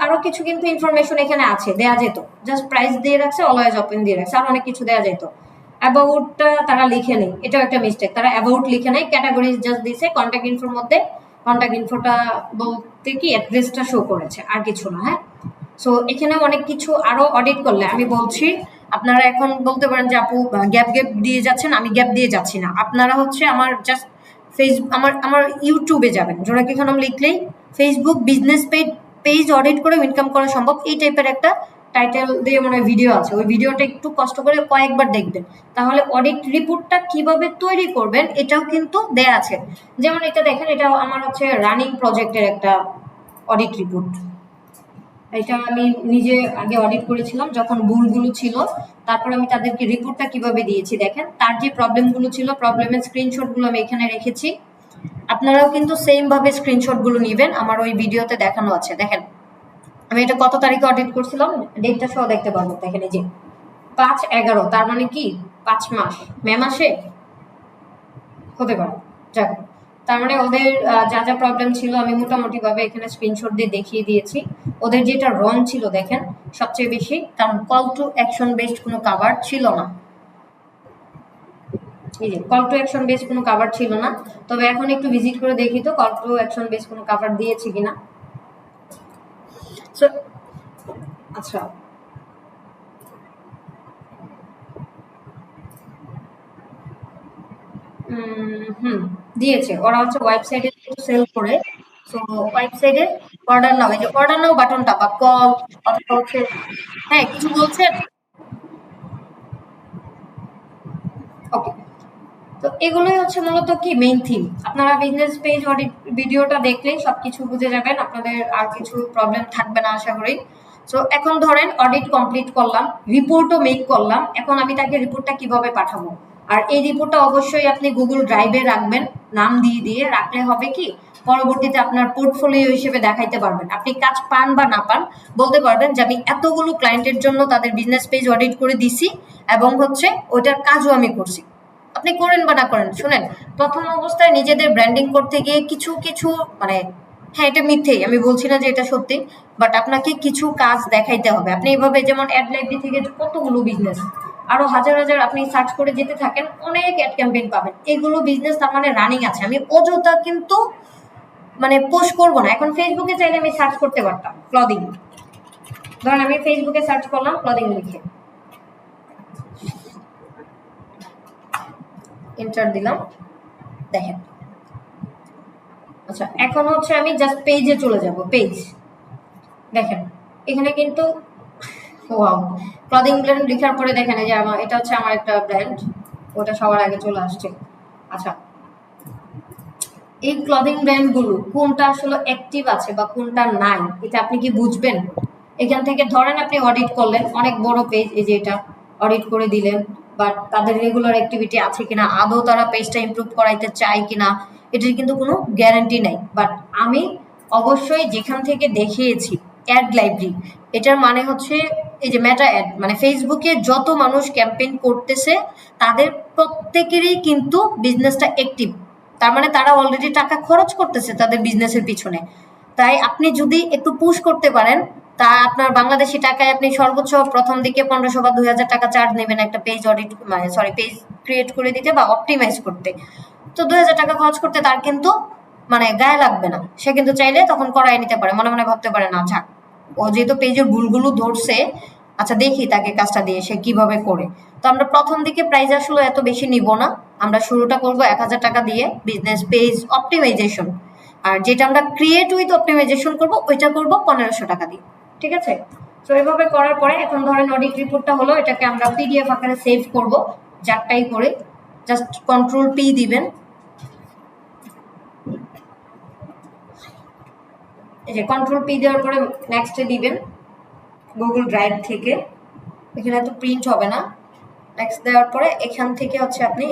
আরো কিছু কিন্তু ইনফরমেশন এখানে আছে, দেয়া যেত, জাস্ট প্রাইস দিয়ে রাখছে, অলওয়েজ ওপেন দিয়ে রাখছে, আর অনেক কিছু দেয়া যেত। অ্যাবাউটটা তারা লিখে নেই, এটাও একটা মিস্টেক, তারা অ্যাবাউট লিখে নেই, ক্যাটাগরিজ জাস্ট দিছে কন্ট্যাক্ট ইনফোর মধ্যে। কন্ট্যাক্ট ইনফোটা বলতে কি অ্যাড্রেসটা শো করেছে, আর কিছু না। হ্যাঁ, সো এখানে অনেক কিছু আরো অডিট করলে আমি বলছি, আপনারা এখন বলতে পারেন যে আপু গ্যাপ দিয়ে যাচ্ছেন, আমি গ্যাপ দিয়ে যাচ্ছি না। আপনারা হচ্ছে আমার জাস্ট ফেসবুক, আমার ইউটিউবে যাবেন, জোনাকি খানম লিখলেই ফেসবুক বিজনেস পেজ অডিট করে ইনকাম করা সম্ভব, এই টাইপের একটা টাইটেল দিয়ে মানে ভিডিও আছে। ওই ভিডিওটা একটু কষ্ট করে কয়েকবার দেখবেন, তাহলে অডিট রিপোর্টটা কিভাবে তৈরি করবেন এটাও কিন্তু দেয়া আছে। যেমন এটা দেখেন, এটা আমার হচ্ছে রানিং প্রজেক্টের একটা অডিট রিপোর্ট। এটা আমি নিজে আগে অডিট করেছিলাম যখন ভুলগুলো ছিল, তারপর আমি তাদেরকে রিপোর্টটা কিভাবে দিয়েছি দেখেন। তার যে প্রবলেমগুলো ছিল, প্রবলেমের স্ক্রিনশটগুলো আমি এখানে রেখেছি। আপনারাও কিন্তু সেম ভাবে স্ক্রিনশটগুলো নেবেন, আমার ওই ভিডিওতে দেখানো আছে। দেখেন আমি এটা কত তারিখে অডিট করছিলাম, ডেটটা সহ দেখতে পারবো। দেখেন এই যে 5/11, তার মানে কি 5 মাস, মে মাসে হতে পারে। যাক, তার মানে ওদের যা যা প্রবলেম ছিল আমি মোটামুটি ভাবে এখানে স্ক্রিনশট দিয়ে দেখিয়ে দিয়েছি। ওদের যেটা রং ছিল দেখেন সবচেয়ে বেশি, কারণ কল টু অ্যাকশন বেসড কোনো কাভার ছিল না। এই যে কল টু অ্যাকশন বেস কোনো কাভার ছিল না। তবে এখন একটু ভিজিট করে দেখি তো কল টু অ্যাকশন বেস কোনো কাভার দিয়েছে কিনা। সো আচ্ছা, দিয়েছে। ওরা হচ্ছে ওয়েবসাইটে সেল করে, সো ওয়েবসাইটে অর্ডার নাও, এই যে অর্ডার নাও বাটনটা বা কল অথবা হচ্ছে, হ্যাঁ কিছু বলছেন, ওকে। তো এগুলোই হচ্ছে মূলত কি মেইন থিম। আপনারা বিজনেস পেজ অডিট ভিডিওটা দেখলেই সবকিছু বুঝে যাবেন, আপনাদের আর কিছু প্রবলেম থাকবে না আশা করি। সো এখন ধরেন অডিট কমপ্লিট করলাম, রিপোর্টও মেক করলাম, এখন আমি তাকে রিপোর্টটা কিভাবে পাঠাবো। আর এই রিপোর্টটা অবশ্যই আপনি গুগল ড্রাইভে রাখবেন, নাম দিয়ে রাখলে হবে কি পরবর্তীতে আপনার পোর্টফোলিও হিসেবে দেখাইতে পারবেন। আপনি কাজ পান বা না পান বলতে পারবেন যে আমি এতগুলো ক্লায়েন্টের জন্য তাদের বিজনেস পেজ অডিট করে দিছি, এবং হচ্ছে ওইটার কাজও আমি করছি। আপনি করেন বা না করেন, শুনেন, প্রথম অবস্থায় নিজেদের ব্র্যান্ডিং করতে গিয়ে কিছু মানে, হ্যাঁ এটা মিথ্যেই, আমি বলছি না যে এটা সত্যি, বাট আপনাকে কিছু কাজ দেখাইতে হবে। আপনি এইভাবে যেমন অ্যাড লাইব্রেরি থেকে কতগুলো বিজনেস, আরো হাজার আপনি সার্চ করে যেতে থাকেন, অনেক অ্যাড ক্যাম্পেইন পাবেন। এগুলো বিজনেস তার মানে রানিং আছে, আমি অযথা কিন্তু মানে পোস্ট করবো না। এখন ফেসবুকে চাইলে আমি সার্চ করতে পারতাম ক্লদিং, ধরেন আমি ফেসবুকে সার্চ করলাম ক্লদিং লিখে, এন্টার দিলাম, দেখেন। আচ্ছা, এখন হচ্ছে আমি জাস্ট পেজে চলে যাব, পেজ দেখেন এখানে কিন্তু ওয়াও, ক্লদিং ব্র্যান্ড লেখার পরে দেখেন এই যে আমার এটা হচ্ছে আমার একটা ব্র্যান্ড, ওটা সবার আগে চলে আসছে। আচ্ছা, এই ক্লদিং ব্র্যান্ডগুলো কোনটা আসলে অ্যাক্টিভ আছে বা কোনটা নাই এটা আপনি কি বুঝবেন? এখান থেকে ধরেন আপনি অডিট করলেন অনেক বড় পেজ, এই যে এটা অডিট করে দিলেন, বাট তাদের রেগুলার অ্যাক্টিভিটি আছে কিনা, আদৌ তারা পেজটা ইমপ্রুভ করাইতে চায় কিনা, এটার কিন্তু কোনো গ্যারান্টি নাই। বাট আমি অবশ্যই যেখান থেকে দেখিয়েছি অ্যাড লাইব্রেরি, এটার মানে হচ্ছে এই যে মেটা অ্যাড, মানে ফেসবুকে যত মানুষ ক্যাম্পেইন করতেছে তাদের প্রত্যেকেরই কিন্তু বিজনেসটা অ্যাক্টিভ, তার মানে তারা অলরেডি টাকা খরচ করতেছে তাদের বিজনেসের পিছনে। তাই আপনি যদি একটু পুশ করতে পারেন তা আপনার বাংলাদেশি টাকায় আপনি সর্বোচ্চ প্রথম দিকে 1500 বা 2000 টাকা চার্জ নেবেন একটা পেজ অডিট, মানে সরি, পেজ ক্রিয়েট করে দিতে বা অপটিমাইজ করতে। তো 2000 টাকা খরচ করতে তার কিন্তু মানে গায়ে লাগবে না, সে কিন্তু চাইলে তখন করাই নিতে পারে, মনে মনে ভাবতে পারে না যাক ও যেহেতু পেজের ভুলগুলো ধরছে, আচ্ছা দেখি তাকে কাজটা দিয়ে সে কিভাবে করে। তো আমরা প্রথম দিকে প্রাইস আসলে এত বেশি নিব না, আমরা শুরুটা করব 1000 টাকা দিয়ে বিজনেস পেজ অপটিমাইজেশন, আর যেটা আমরা ক্রিয়েট উইথ অপটিমাইজেশন করব ওইটা করব 1500 টাকা দিয়ে, ঠিক আছে? তো এইভাবে করার পরে এখন ধরেন অডিট রিপোর্টটা হলো, এটাকে আমরা পিডিএফ আকারে সেভ করব যারটাই করে, জাস্ট কন্ট্রোল পি দিবেন, এই যে কন্ট্রোল পি দেওয়ার পরে নেক্সটে দিবেন গুগল ড্রাইভ থেকে, এখানে তো প্রিন্ট হবে না, নেক্সট দেওয়ার পরে এখান থেকে হচ্ছে আপনি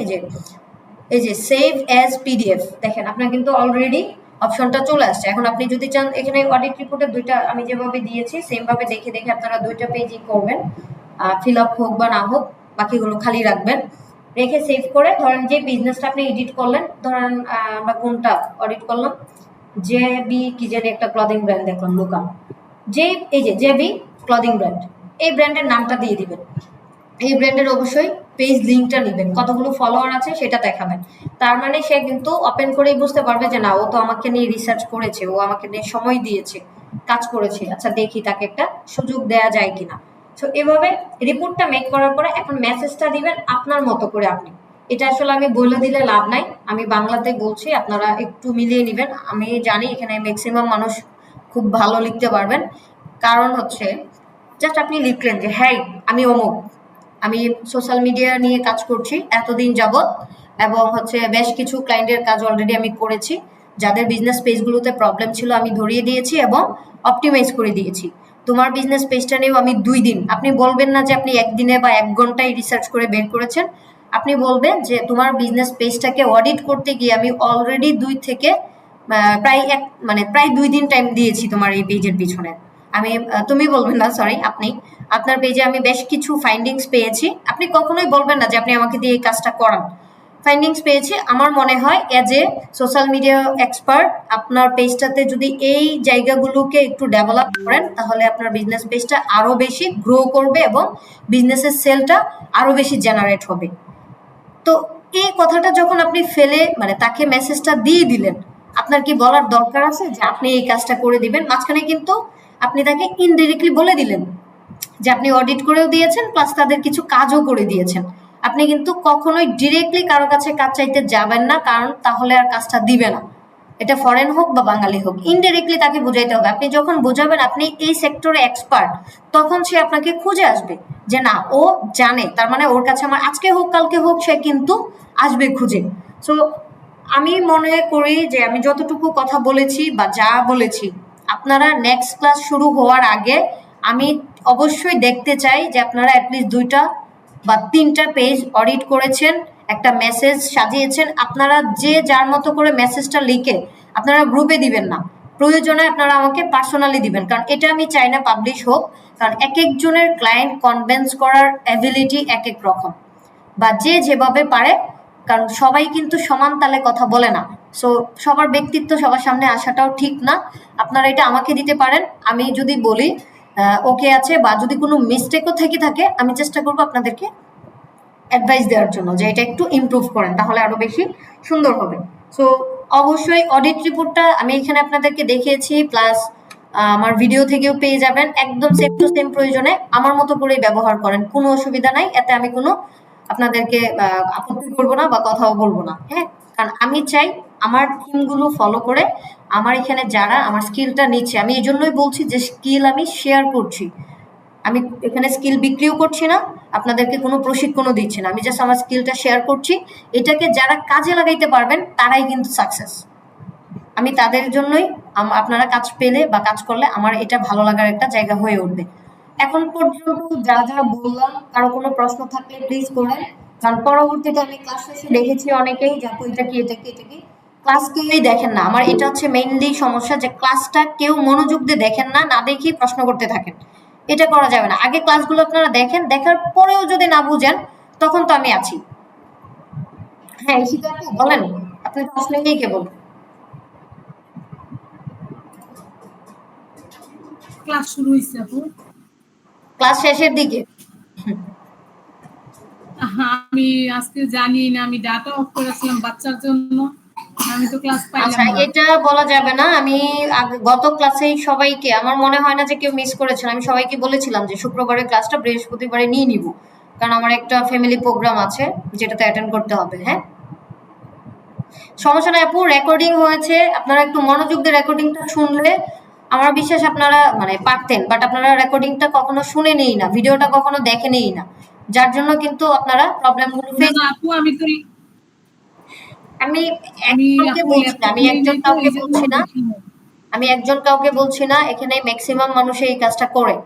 এই যে সেভ অ্যাজ পিডিএফ, দেখেন আপনার কিন্তু অলরেডি অপশনটা চলে আসছে। এখন আপনি যদি চান এখানে অডিট রিপোর্টের দুইটা আমি যেভাবে দিয়েছি সেম ভাবে দেখে দেখে আপনারা দুইটা পেজই করবেন, ফিল আপ হোক বা না হোক, বাকিগুলো খালি রাখবেন, রেখে সেভ করে ধরেন যে বিজনেসটা আপনি এডিট করলেন, ধরেন আমরা কোনটা অডিট করলাম, জেবি কি জানি একটা ক্লদিং ব্র্যান্ড দেখলাম লোকাল, এই যে জেবি ক্লদিং ব্র্যান্ড, এই ব্র্যান্ডের নামটা দিয়ে দিবেন। এই ব্র্যান্ডের অবশ্যই পেজ লিঙ্কটা নেবেন, কতগুলো ফলোয়ার আছে সেটা দেখাবেন, তার মানে সে কিন্তু ওপেন করেই বুঝতে পারবে যে না ও তো আমাকে নিয়ে রিসার্চ করেছে, ও আমাকে নিয়ে সময় দিয়েছে, কাজ করেছে, আচ্ছা দেখি তাকে একটা সুযোগ দেয়া যায় কিনা। তো এভাবে রিপোর্টটা মেক করার পরে এখন মেসেজটা দিবেন আপনার মতো করে আপনি, এটা আসলে আমি বলে দিলে লাভ নাই, আমি বাংলাতে বলছি, আপনারা একটু মিলিয়ে নেবেন। আমি জানি এখানে ম্যাক্সিমাম মানুষ খুব ভালো লিখতে পারবেন, কারণ হচ্ছে জাস্ট আপনি লিখলেন যে হ্যাঁ আমি অমুক, আমি সোশ্যাল মিডিয়া নিয়ে কাজ করছি এতদিন যাবত, এবং হচ্ছে বেশ কিছু ক্লায়েন্টের কাজ অলরেডি আমি করেছি, যাদের বিজনেস পেজগুলোতে প্রবলেম ছিল আমি ধরিয়ে দিয়েছি এবং অপটিমাইজ করে দিয়েছি। তোমার বিজনেস পেজটা নিয়েও আমি 2 দিন, আপনি বলবেন না যে আপনি একদিনে বা 1 ঘন্টায় রিসার্চ করে বের করেছেন, আপনি বলবেন যে তোমার বিজনেস পেজটাকে অডিট করতে গিয়ে আমি অলরেডি 2 থেকে প্রায় 2 দিন টাইম দিয়েছি তোমার এই পেজের পিছনে। আমি তুমি বলবেন না, সরি, আপনি, আপনার পেজে আমি বেশ কিছু ফাইন্ডিংস পেয়েছি, আপনি কখনোই বলবেন না যে আপনি আমাকে দিয়ে এই কাজটা করান, ফাইন্ডিংস পেয়েছি। আমার মনে হয় as a social media expert আপনার পেজটাতে যদি এই জায়গাগুলোকে একটু ডেভেলপ করেন তাহলে আপনার বিজনেস পেজটা আরো বেশি গ্রো করবে এবং বিজনেসের সেলটা আরো বেশি জেনারেট হবে। তো এই কথাটা যখন আপনি ফেলে মানে তাকে মেসেজটা দিয়ে দিলেন, আপনার কি বলার দরকার আছে যে আপনি এই কাজটা করে দিবেন? মাঝখানে কিন্তু আপনি তাকে ইনডিরেক্টলি বলে দিলেন যে আপনি অডিট করেও দিয়েছেন প্লাস তাদের কিছু কাজও করে দিয়েছেন। আপনি কিন্তু কখনোই ডিরেক্টলি কারো কাছে কাজ চাইতে যাবেন না, কারণ তাহলে আর কাজটা দিবে না, এটা ফরেন হোক বা বাঙালি হোক, ইনডিরেক্টলি তাকে বুঝাইতে হবে। আপনি যখন বোঝাবেন আপনি এই সেক্টরে এক্সপার্ট, তখন সে আপনাকে খুঁজে আসবে যে না ও জানে, তার মানে ওর কাছে আমার আজকে হোক কালকে হোক সে কিন্তু আসবে খুঁজে। সো আমি মনে করি যে আমি যতটুকু কথা বলেছি বা যা বলেছি, আপনারা নেক্সট ক্লাস শুরু হওয়ার আগে আমি অবশ্যই দেখতে চাই যে আপনারা অ্যাটলিস্ট 2টা বা 3টা পেজ অডিট করেছেন, একটা মেসেজ সাজিয়েছেন। আপনারা যে যার মতো করে মেসেজটা লিখে আপনারা গ্রুপে দিবেন না, প্রয়োজনে আপনারা আমাকে পার্সোনালি দিবেন, কারণ এটা আমি চাই না পাবলিশ হোক, কারণ এক একজনের ক্লায়েন্ট কনভিন্স করার অ্যাবিলিটি এক এক রকম, বা যে যেভাবে পারে, কারণ সবাই কিন্তু সমান তালে কথা বলে না। সো সবার ব্যক্তিত্ব সবার সামনে আসাটাও ঠিক না। আপনারা এটা আমাকে দিতে পারেন, আমি যদি বলি ওকে আছে বা যদি কোনো মিস্টেকও থেকে থাকে আমি চেষ্টা করবো আপনাদেরকে অ্যাডভাইস দেওয়ার জন্য যে এটা একটু ইমপ্রুভ করেন, তাহলে আরো বেশি সুন্দর হবে। সো অবশ্যই অডিট রিপোর্টটা আমি এখানে আপনাদেরকে দেখিয়েছি, প্লাস আমার ভিডিও থেকেও পেয়ে যাবেন, একদম সেম টু সেম, প্রয়োজনে আমার মতো করেই ব্যবহার করেন, কোনো অসুবিধা নাই, এতে আমি কোনো আপনাদেরকে আপত্তি করবো না বা কথাও বলবো না, হ্যাঁ? কারণ আমি চাই আমার থিমগুলো ফলো করে আমার এখানে যারা আমার স্কিলটা নিচ্ছে, আমি এই জন্যই বলছি যে স্কিল আমি শেয়ার করছি, আমি এখানে স্কিল বিক্রিও করছি না, আপনাদেরকে কোনো প্রশিক্ষণও দিচ্ছি না, আমি জাস্ট আমার স্কিলটা শেয়ার করছি। এটাকে যারা কাজে লাগাইতে পারবেন তারাই কিন্তু সাকসেস, আমি তাদের জন্যই আপনারা কাজ পেলে বা কাজ করলে আমার এটা ভালো লাগার একটা জায়গা হয়ে উঠবে। এখন পর্যন্ত যা যা বললাম কারো কোনো প্রশ্ন থাকলে প্লিজ করেন, কারণ পরবর্তীতে আমি ক্লাস শেষে দেখেছি অনেকেই যে আপু এটা কি এটা কি এটা কি, ক্লাস কেউই দেখেন না। আমার এটা হচ্ছে মেইনলি সমস্যা যে ক্লাসটা কেউ মনোযোগ দিয়ে দেখেন না, না দেখেই প্রশ্ন করতে থাকেন, এটা করা যাবে না। আগে ক্লাসগুলো আপনারা দেখেন, দেখার পরেও যদি না বুঝেন তখন তো আমি আছি। হ্যাঁ ঈশিতা আপু বলেন, আপনি প্রশ্ন নিয়েই কেবল। ক্লাস শুরু হয়েছে আপু? ক্লাস শেষের দিকে। আমি আজকে জানি না, আমি ডাটা অফ করেছিলাম বাচ্চার জন্য, আমি তো ক্লাস আচ্ছা, পাইলাম না। এটা বলা যাবে না। আমি গত ক্লাসেই সবাইকে, আমার মনে হয় না যে কেউ মিস করেছেন, আমি সবাইকে বলেছিলাম যে শুক্রবারের ক্লাসটা বৃহস্পতিবারে নিয়ে নিব, কারণ আমার একটা ফ্যামিলি প্রোগ্রাম আছে যেটাতে অ্যাটেন্ড করতে হবে। হ্যাঁ, সমস্যা নাই আপু, রেকর্ডিং হয়েছে, আপনারা একটু মনোযোগ দিয়ে রেকর্ডিংটা শুনলে আমার বিশ্বাস আপনারা মানে পারতেন, বাট আপনারা রেকর্ডিংটা কখনো শুনে নেই না, ভিডিওটা কখনো দেখে নেই না, যার জন্য কিন্তু আপনারা প্রবলেমগুলো না ফেস। না আপু, আমি তো আমি আমি একজনকে আপু বলছি না, ল্যাপটপ আমি নিয়ে একজন নেই, তো কাউকে এই জন্য বলছি না, দেখি না। আমি একজন কাউকে বলছি না, এখানে ম্যাক্সিমাম মানুষ এই কাজটা করে।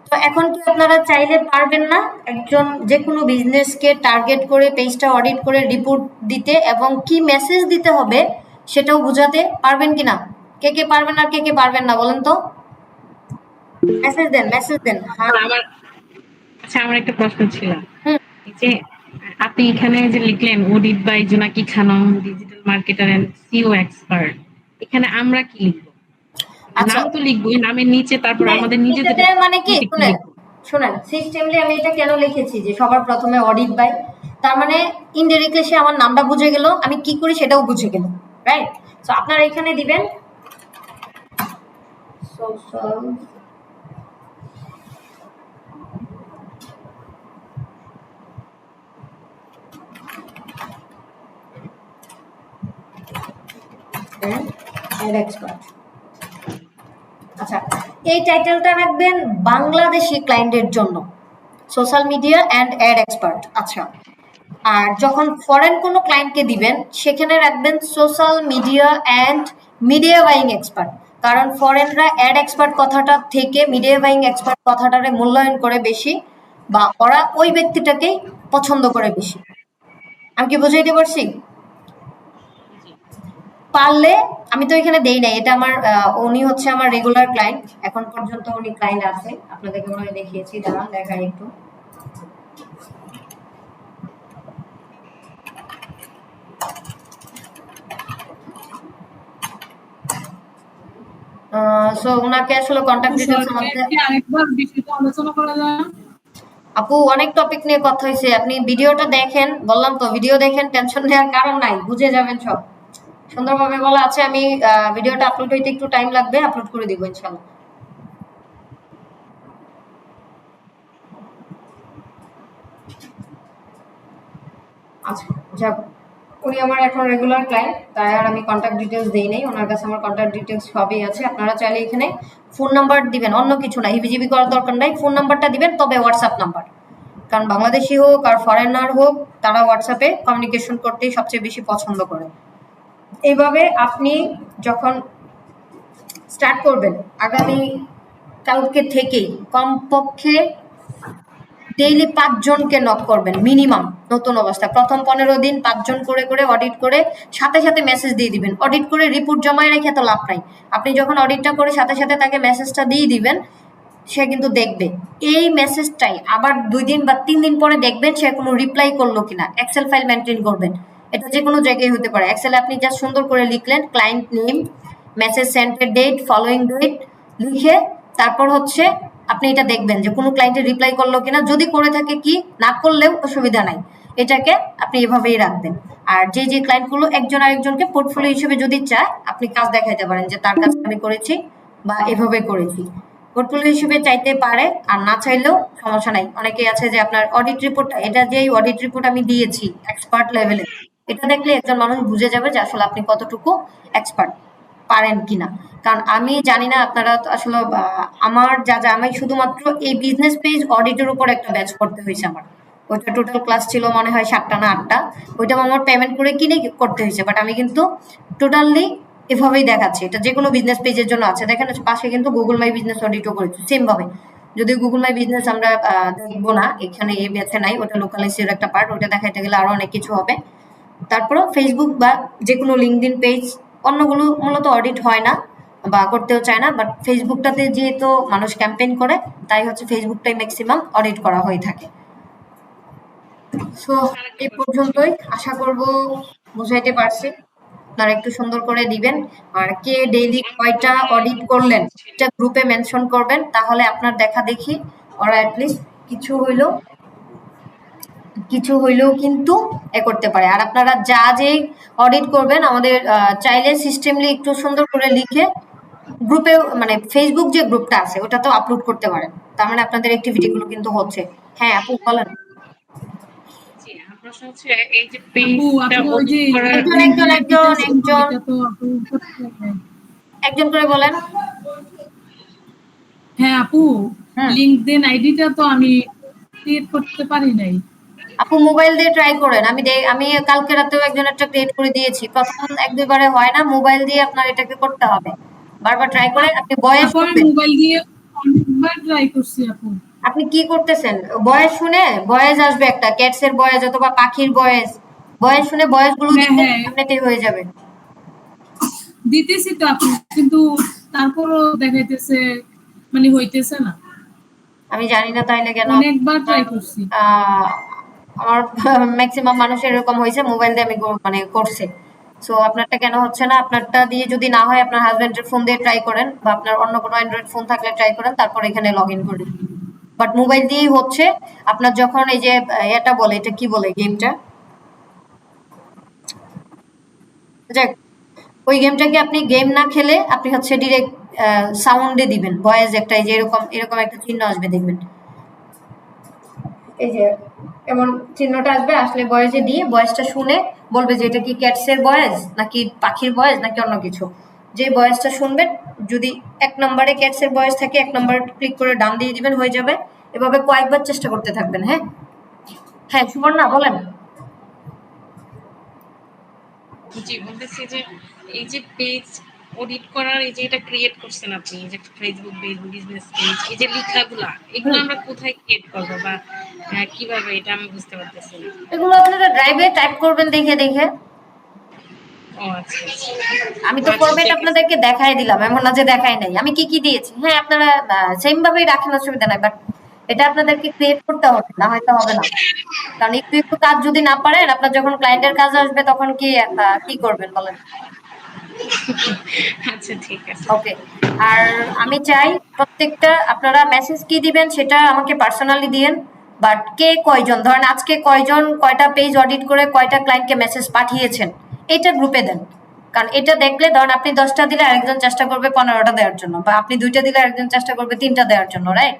তো এখন কি আপনারা চাইলে পারবেন না একজন যে কোনো বিজনেসকে টার্গেট করে পেজটা অডিট করে রিপোর্ট দিতে এবং কি মেসেজ দিতে হবে সেটাও বোঝাতে পারবেন কিনা? কে কে পারবেন আর কে কে পারবেন না বলেন তো? মেসেজ দেন, মেসেজ দেন। হ্যাঁ। আমার আচ্ছা, আমার একটা প্রশ্ন ছিল। হুম। এই যে আপনি এখানে যে লিখলেন audit by Jonaki Khanam, digital marketer and SEO expert, এখানে আমরা কি লিখবো? আচ্ছা, নাম তো লিখবোই, নামের নিচে তারপর হ্যাঁ, আমাদের নিজেদের এটাতে মানে কি কি শুনেন, লিখবো? শোনেন সিস্টেমলি আমি এটা কেন লিখেছি যে সবার প্রথমে অডিট বাই, তার মানে ইনডিরেক্টলি সে আমার নামটা বুঝে গেল, আমি কি করি সেটাও বুঝে গেল, রাইট? তো আপনারা এখানে দিবেন সোশ্যাল এন্ড এক্সপার্ট। আচ্ছা, এই টাইটেলটা রাখবেন বাংলাদেশি ক্লায়েন্টের জন্য, social media and ad expert. আচ্ছা, আর যখন ফরেন কোনো ক্লায়েন্টকে দিবেন সেখানে রাখবেন social media and media buying expert, কারণ ফরেনরা অ্যাড এক্সপার্ট কথাটা থেকে মিডিয়া বাইং এক্সপার্ট কথাটারে মূল্যায়ন করে বেশি, বা ওরা ওই ব্যক্তিটাকেই পছন্দ করে বেশি। আমি কি বুঝাইতে পারছি? পারলে, আমি তো এখানে দেই নাই, এটা আমার উনি হচ্ছে আমার রেগুলার ক্লায়েন্ট, এখন পর্যন্ত উনি ক্লায়েন্ট আছে, আপনাদেরকে মনে হয় দেখিয়েছি, দাঁড়ান দেখাই একটু। সো ওনাকে আসলে কন্ট্যাক্ট ডিটেইলস আমাদের। কি আরেকবার বিষয়টা আলোচনা করা যায় না? আপু অনেক টপিক নিয়ে কথা হয়েছে, আপনি ভিডিওটা দেখেন, বললাম তো ভিডিও দেখেন, টেনশন নেওয়ার কারণ নাই, বুঝে যাবেন সব সুন্দরভাবে বলা আছে। আমি ভিডিওটা আপলোড হইতে একটু টাইম লাগবে, আপলোড করে দিব ইনশাআল্লাহ। আচ্ছা, যাক, উনি আমার এখন রেগুলার ক্লায়েন্ট, তাই আর আমি কন্ট্যাক্ট ডিটেলস দেই নাই, ওনার কাছে আমার কন্ট্যাক্ট ডিটেলস সবই আছে। আপনারা চাইলে এখানে ফোন নাম্বার দিবেন, অন্য কিছু না, হিবিজিবি করার দরকার নাই, ফোন নাম্বারটা দিবেন, তবে হোয়াটসঅ্যাপ নাম্বার, কারণ বাংলাদেশি হোক আর ফরেনার হোক তারা হোয়াটসঅ্যাপে কমিউনিকেশন করতেই সবচেয়ে বেশি পছন্দ করে। এইভাবে আপনি যখন স্টার্ট করবেন আগামী কালকে থেকেই কমপক্ষে ডেইলি 5 জনকে নক করবেন মিনিমাম, নতুন অবস্থা প্রথম 15 দিন 5 জন করে করে অডিট করে সাথে সাথে মেসেজ দিয়ে দিবেন। অডিট করে রিপোর্ট জমায় রেখে তো লাভ নাই, আপনি যখন অডিটটা করে সাথে সাথে তাকে মেসেজটা দিয়ে দিবেন, সে কিন্তু দেখবে এই মেসেজটাই আবার 2 দিন বা 3 দিন পরে দেখবেন সে কোনো রিপ্লাই করলো কিনা। এক্সেল ফাইল মেনটেন করবেন, এটা যে কোনো জায়গায় হতে পারে। এক্সেলে আপনি জাস্ট সুন্দর করে লিখলেন ক্লায়েন্ট নেম, মেসেজ সেন্টের ডেট, ফলোইং ডেট লিখে তারপর হচ্ছে আপনি এটা দেখবেন যে কোনো ক্লায়েন্টের রিপ্লাই করলো কিনা, যদি করে থাকে কি, না করলেও অসুবিধা নাই, এটাকে আপনি এভাবেই রাখবেন। আর যে যে ক্লায়েন্টগুলো একজন আরেকজনকে পোর্টফোলিও হিসেবে যদি চায় আপনি কাজ দেখাইতে পারেন যে তার কাছে আমি করেছি বা এভাবে করেছি, পোর্টফোলিও হিসেবে চাইতে পারে, আর না চাইলেও সমস্যা নাই। অনেকেই আছে যে আপনার অডিট রিপোর্ট, এটা যে অডিট রিপোর্ট আমি দিয়েছি এক্সপার্ট লেভেলে, এটা দেখলে একজন মানুষ বুঝে যাবে যে আসলে আপনি কতটুকু এক্সপার্ট, পারেন কিনা। কারণ আমি জানি না আপনারা আসলে আমার যা যা, আমি শুধুমাত্র এই বিজনেস পেজ অডিটের উপর একটা ব্যাচ করতে হয়েছে আমার, ওইটা টোটাল ক্লাস ছিল মনে হয় 7টা না 8টা, ওইটা আমার পেমেন্ট করে কিনে করতে হয়েছে, বাট আমি কিন্তু টোটালি এভাবেই দেখাচ্ছি। এটা যে কোনো বিজনেস পেজের জন্য আছে, দেখেন পাশে কিন্তু গুগল মাই বিজনেস অডিটও করেছি সেম ভাবে। যদি গুগল মাই বিজনেস আমরা দেখবো না, এখানে এই ব্যাচে নাই, ওটা লোকাল এসিওর একটা পার্ট, ওটা দেখাইতে গেলে আরো অনেক কিছু হবে। তারপরেও ফেসবুক বা যে কোনো লিঙ্কডইন পেজ, অন্যগুলো মূলত অডিট হয় না বা করতেও চায় না, বাট ফেসবুকটাতে যেহেতু মানুষ ক্যাম্পেইন করে তাই হচ্ছে ফেসবুকটাই ম্যাক্সিমাম অডিট করা হয়ে থাকে। সো এই পর্যন্তই, আশা করব বুঝাইতে পারছি। আপনারা একটু সুন্দর করে দিবেন। আর কে ডেইলি কয়টা অডিট করলেন এটা গ্রুপে মেনশন করবেন, তাহলে আপনার দেখা দেখি ওরা অ্যাটলিস্ট কিছু হইলেও কিন্তু করতে পারে। আর আপনারা যা যে অডিট করবেন আমাদের চাইলে সিস্টেমলি একটু সুন্দর করে লিখে গ্রুপে, মানে ফেসবুক যে গ্রুপটা আছে ওটা তো আপলোড করতে পারেন, তার মানে আপনাদের অ্যাক্টিভিটি গুলো কিন্তু হচ্ছে। হ্যাঁ আপু বলেন। জি, আমার প্রশ্ন হচ্ছে এই যে আপু পেজটা আপনি ওই যে অডিট করার এটা তো আপু করতে পারবেন। একজন করে বলেন। হ্যাঁ আপু, হুম। লিঙ্কডইন আইডিটা তো আমি ক্রিয়েট করতে পারি নাই। আপু মোবাইল দিয়ে ট্রাই করেন। আমি কালকে রাতেও একজন একটা ক্রিয়েট করে দিয়েছি, প্রথম এক দুইবারে হয় না, মোবাইল দিয়ে আপনার এটাকে করতে হবে, বারবার ট্রাই করেন। আপনি বয়স আপু আমি শুনবেন, মোবাইল দিয়ে অনেকবার ট্রাই করছি আপু। আপনি কি করতেছেন, বয়স শুনে বয়স আসবে একটা ক্যাটস এর বয়স অথবা পাখির বয়স, বয়স শুনে বয়স গুলো হ্যাঁ দিবেন, হ্যাঁ এমনিতেই হয়ে যাবে। দিতেছি তো আপু, কিন্তু তারপরও দেখাইতেছে মানে হইতেছে না। আমি জানি না তাইলে কেন অনেকবার ট্রাই করছি। আহ, আমার ম্যাক্সিমাম মানুষের এরকম হয়েছে মোবাইল দিয়ে আমি মানে করছে। সো আপনারটা কেন হচ্ছে না, আপনারটা দিয়ে যদি না হয় আপনার হাজবেন্ডের ফোন দিয়ে ট্রাই করেন, বা আপনার অন্য কোনো অ্যান্ড্রয়েড ফোন থাকলে ট্রাই করেন, তারপর এখানে লগ ইন করেন। বাট মোবাইল দিয়েই হচ্ছে। আপনার যখন এই যে এটা বলে, এটা কি বলে গেমটা, যাক ওই গেমটাকে আপনি গেম না খেলে আপনি হচ্ছে ডিরেক্ট সাউন্ডে দিবেন ভয়েস একটা, এই যে এরকম এরকম একটা চিহ্ন আসবে দেখবেন, এই যে এমন চিহ্নটা আসবে, আসলে ভয়েসে দিয়ে ভয়েসটা শুনে বলবে যে এটা কি ক্যাটস এর ভয়েস নাকি পাখির ভয়েস নাকি অন্য কিছু। যে ভয়েসটা শুনবেন, যদি 1 নম্বরে ক্যাটস এর ভয়েস থাকে 1 নম্বরে ক্লিক করে ডান দিয়ে দিবেন, হয়ে যাবে। এভাবে কয়েকবার চেষ্টা করতে থাকবেন। হ্যাঁ হ্যাঁ সুবর্ণা বলেন। জি বলতেছি যে এই যে পেজ অডিট করার এই যে এটা ক্রিয়েট করছেন আপনি, এই যে ফেসবুক পেজ, বিজনেস পেজ, এই যে লেখাগুলা এগুলো আমরা কোথায় ক্রিয়েট করবো বা কিভাবে, এটা আমি বুঝতে পারতেছি না। এগুলো আপনারা ড্রাইভে টাইপ করবেন দেখে দেখে। ও আচ্ছা আচ্ছা। আমি তো আচ্ছা, ফরম্যাট ঠিক আছে। আপনাদেরকে দেখাই দিলাম, এমন না যে দেখাই নাই। আমি কি কি দিয়েছি, হ্যাঁ আপনারা সেম ভাবেই রাখেন, অসুবিধা নাই, বাট এটা আপনাদেরকে ক্রিয়েট করতে হবে, না হয়তো হবে না। কারণ একটু একটু কাজ যদি না পারেন, আপনার যখন ক্লায়েন্টের কাজ আসবে তখন কি করবেন বলেন। আচ্ছা ঠিক আছে। ওকে। আর আমি চাই প্রত্যেকটা আপনারা মেসেজ কি দিবেন সেটা আমাকে পার্সোনালি দিয়েন, বাট কে কয়জন, ধরেন আজকে কয়জন কয়টা পেজ অডিট করে কয়টা ক্লায়েন্টকে মেসেজ পাঠিয়েছেন এটা গ্রুপে দেন। কারণ এটা দেখলে ধরেন আপনি 10টা দিলে আরেকজন চেষ্টা করবে 15টা দেওয়ার জন্য, বা আপনি 2টা দিলে আরেকজন চেষ্টা করবে 3টা দেওয়ার জন্য, রাইট?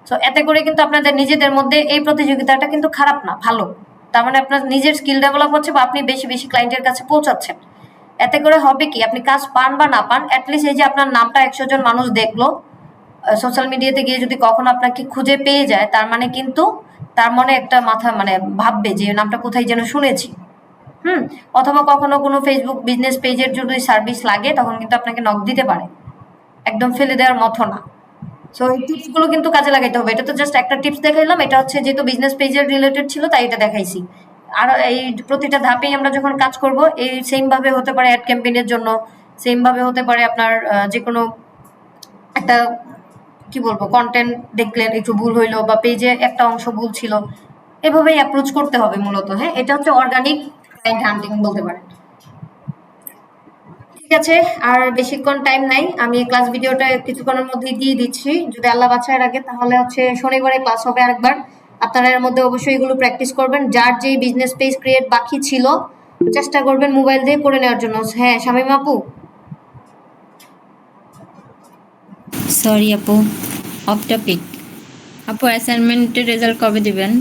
সো এতে করে কিন্তু আপনাদের নিজেদের মধ্যে এই প্রতিযোগিতাটা কিন্তু খারাপ না, ভালো। তার মানে আপনার নিজের স্কিল ডেভেলপ হচ্ছে, বা আপনি বেশি বেশি ক্লায়েন্টের কাছে পৌঁছাচ্ছেন। এতে করে হবে কি, আপনি কাজ পান বা না পান, অ্যাটলিস্ট এই যে আপনার নামটা 100 জন মানুষ দেখলো সোশ্যাল মিডিয়াতে গিয়ে, যদি কখনো আপনাকে খুঁজে পেয়ে যায়, তার মানে কিন্তু তার মনে একটা মাথা মানে ভাববে যে নামটা কোথায় যেন শুনেছি। অথবা কখনো কোনো ফেসবুক বিজনেস পেজের যদি সার্ভিস লাগে তখন কিন্তু আপনাকে নক দিতে পারে, একদম ফেলে দেওয়ার মতো না। সো এই টিপস গুলো কিন্তু কাজে লাগাইতে হবে। এটা তো জাস্ট একটা টিপস দেখাইলাম, এটা হচ্ছে যেহেতু বিজনেস পেজের রিলেটেড ছিল তাই এটা দেখাইছি। আর এই প্রতিটা ধাপেই আমরা যখন কাজ করব, এই সেম ভাবে হতে পারে অ্যাড ক্যাম্পেইনের জন্য, সেম ভাবে হতে পারে আপনার যে কোনো একটা কি বলবো কন্টেন্ট দেখলেন একটু ভুল হইলো, বা পেজে একটা অংশ ভুল ছিল, এভাবেই অ্যাপ্রোচ করতে হবে মূলত। হ্যাঁ এটা হচ্ছে অর্গানিক ক্লায়েন্ট হান্টিং বলতে পারেন। ঠিক আছে, আর বেশিক্ষণ টাইম নাই, আমি ক্লাস ভিডিওটা কিছুক্ষণের মধ্যেই দিয়ে দিচ্ছি, যদি আল্লাহ বাছায় রাখে তাহলে হচ্ছে শনিবারে ক্লাস হবে আরেকবার। আপনারা এর মধ্যে অবশ্যই এগুলো প্র্যাকটিস করবেন, যার যেই বিজনেস পেজ ক্রিয়েট বাকি ছিল চেষ্টা করবেন মোবাইল দিয়ে করে নেওয়ার জন্য। হ্যাঁ শামীমা আপু। সরি আপু, অফ টপিক। আপু অ্যাসাইনমেন্টের রেজাল্ট কবে দিবেন?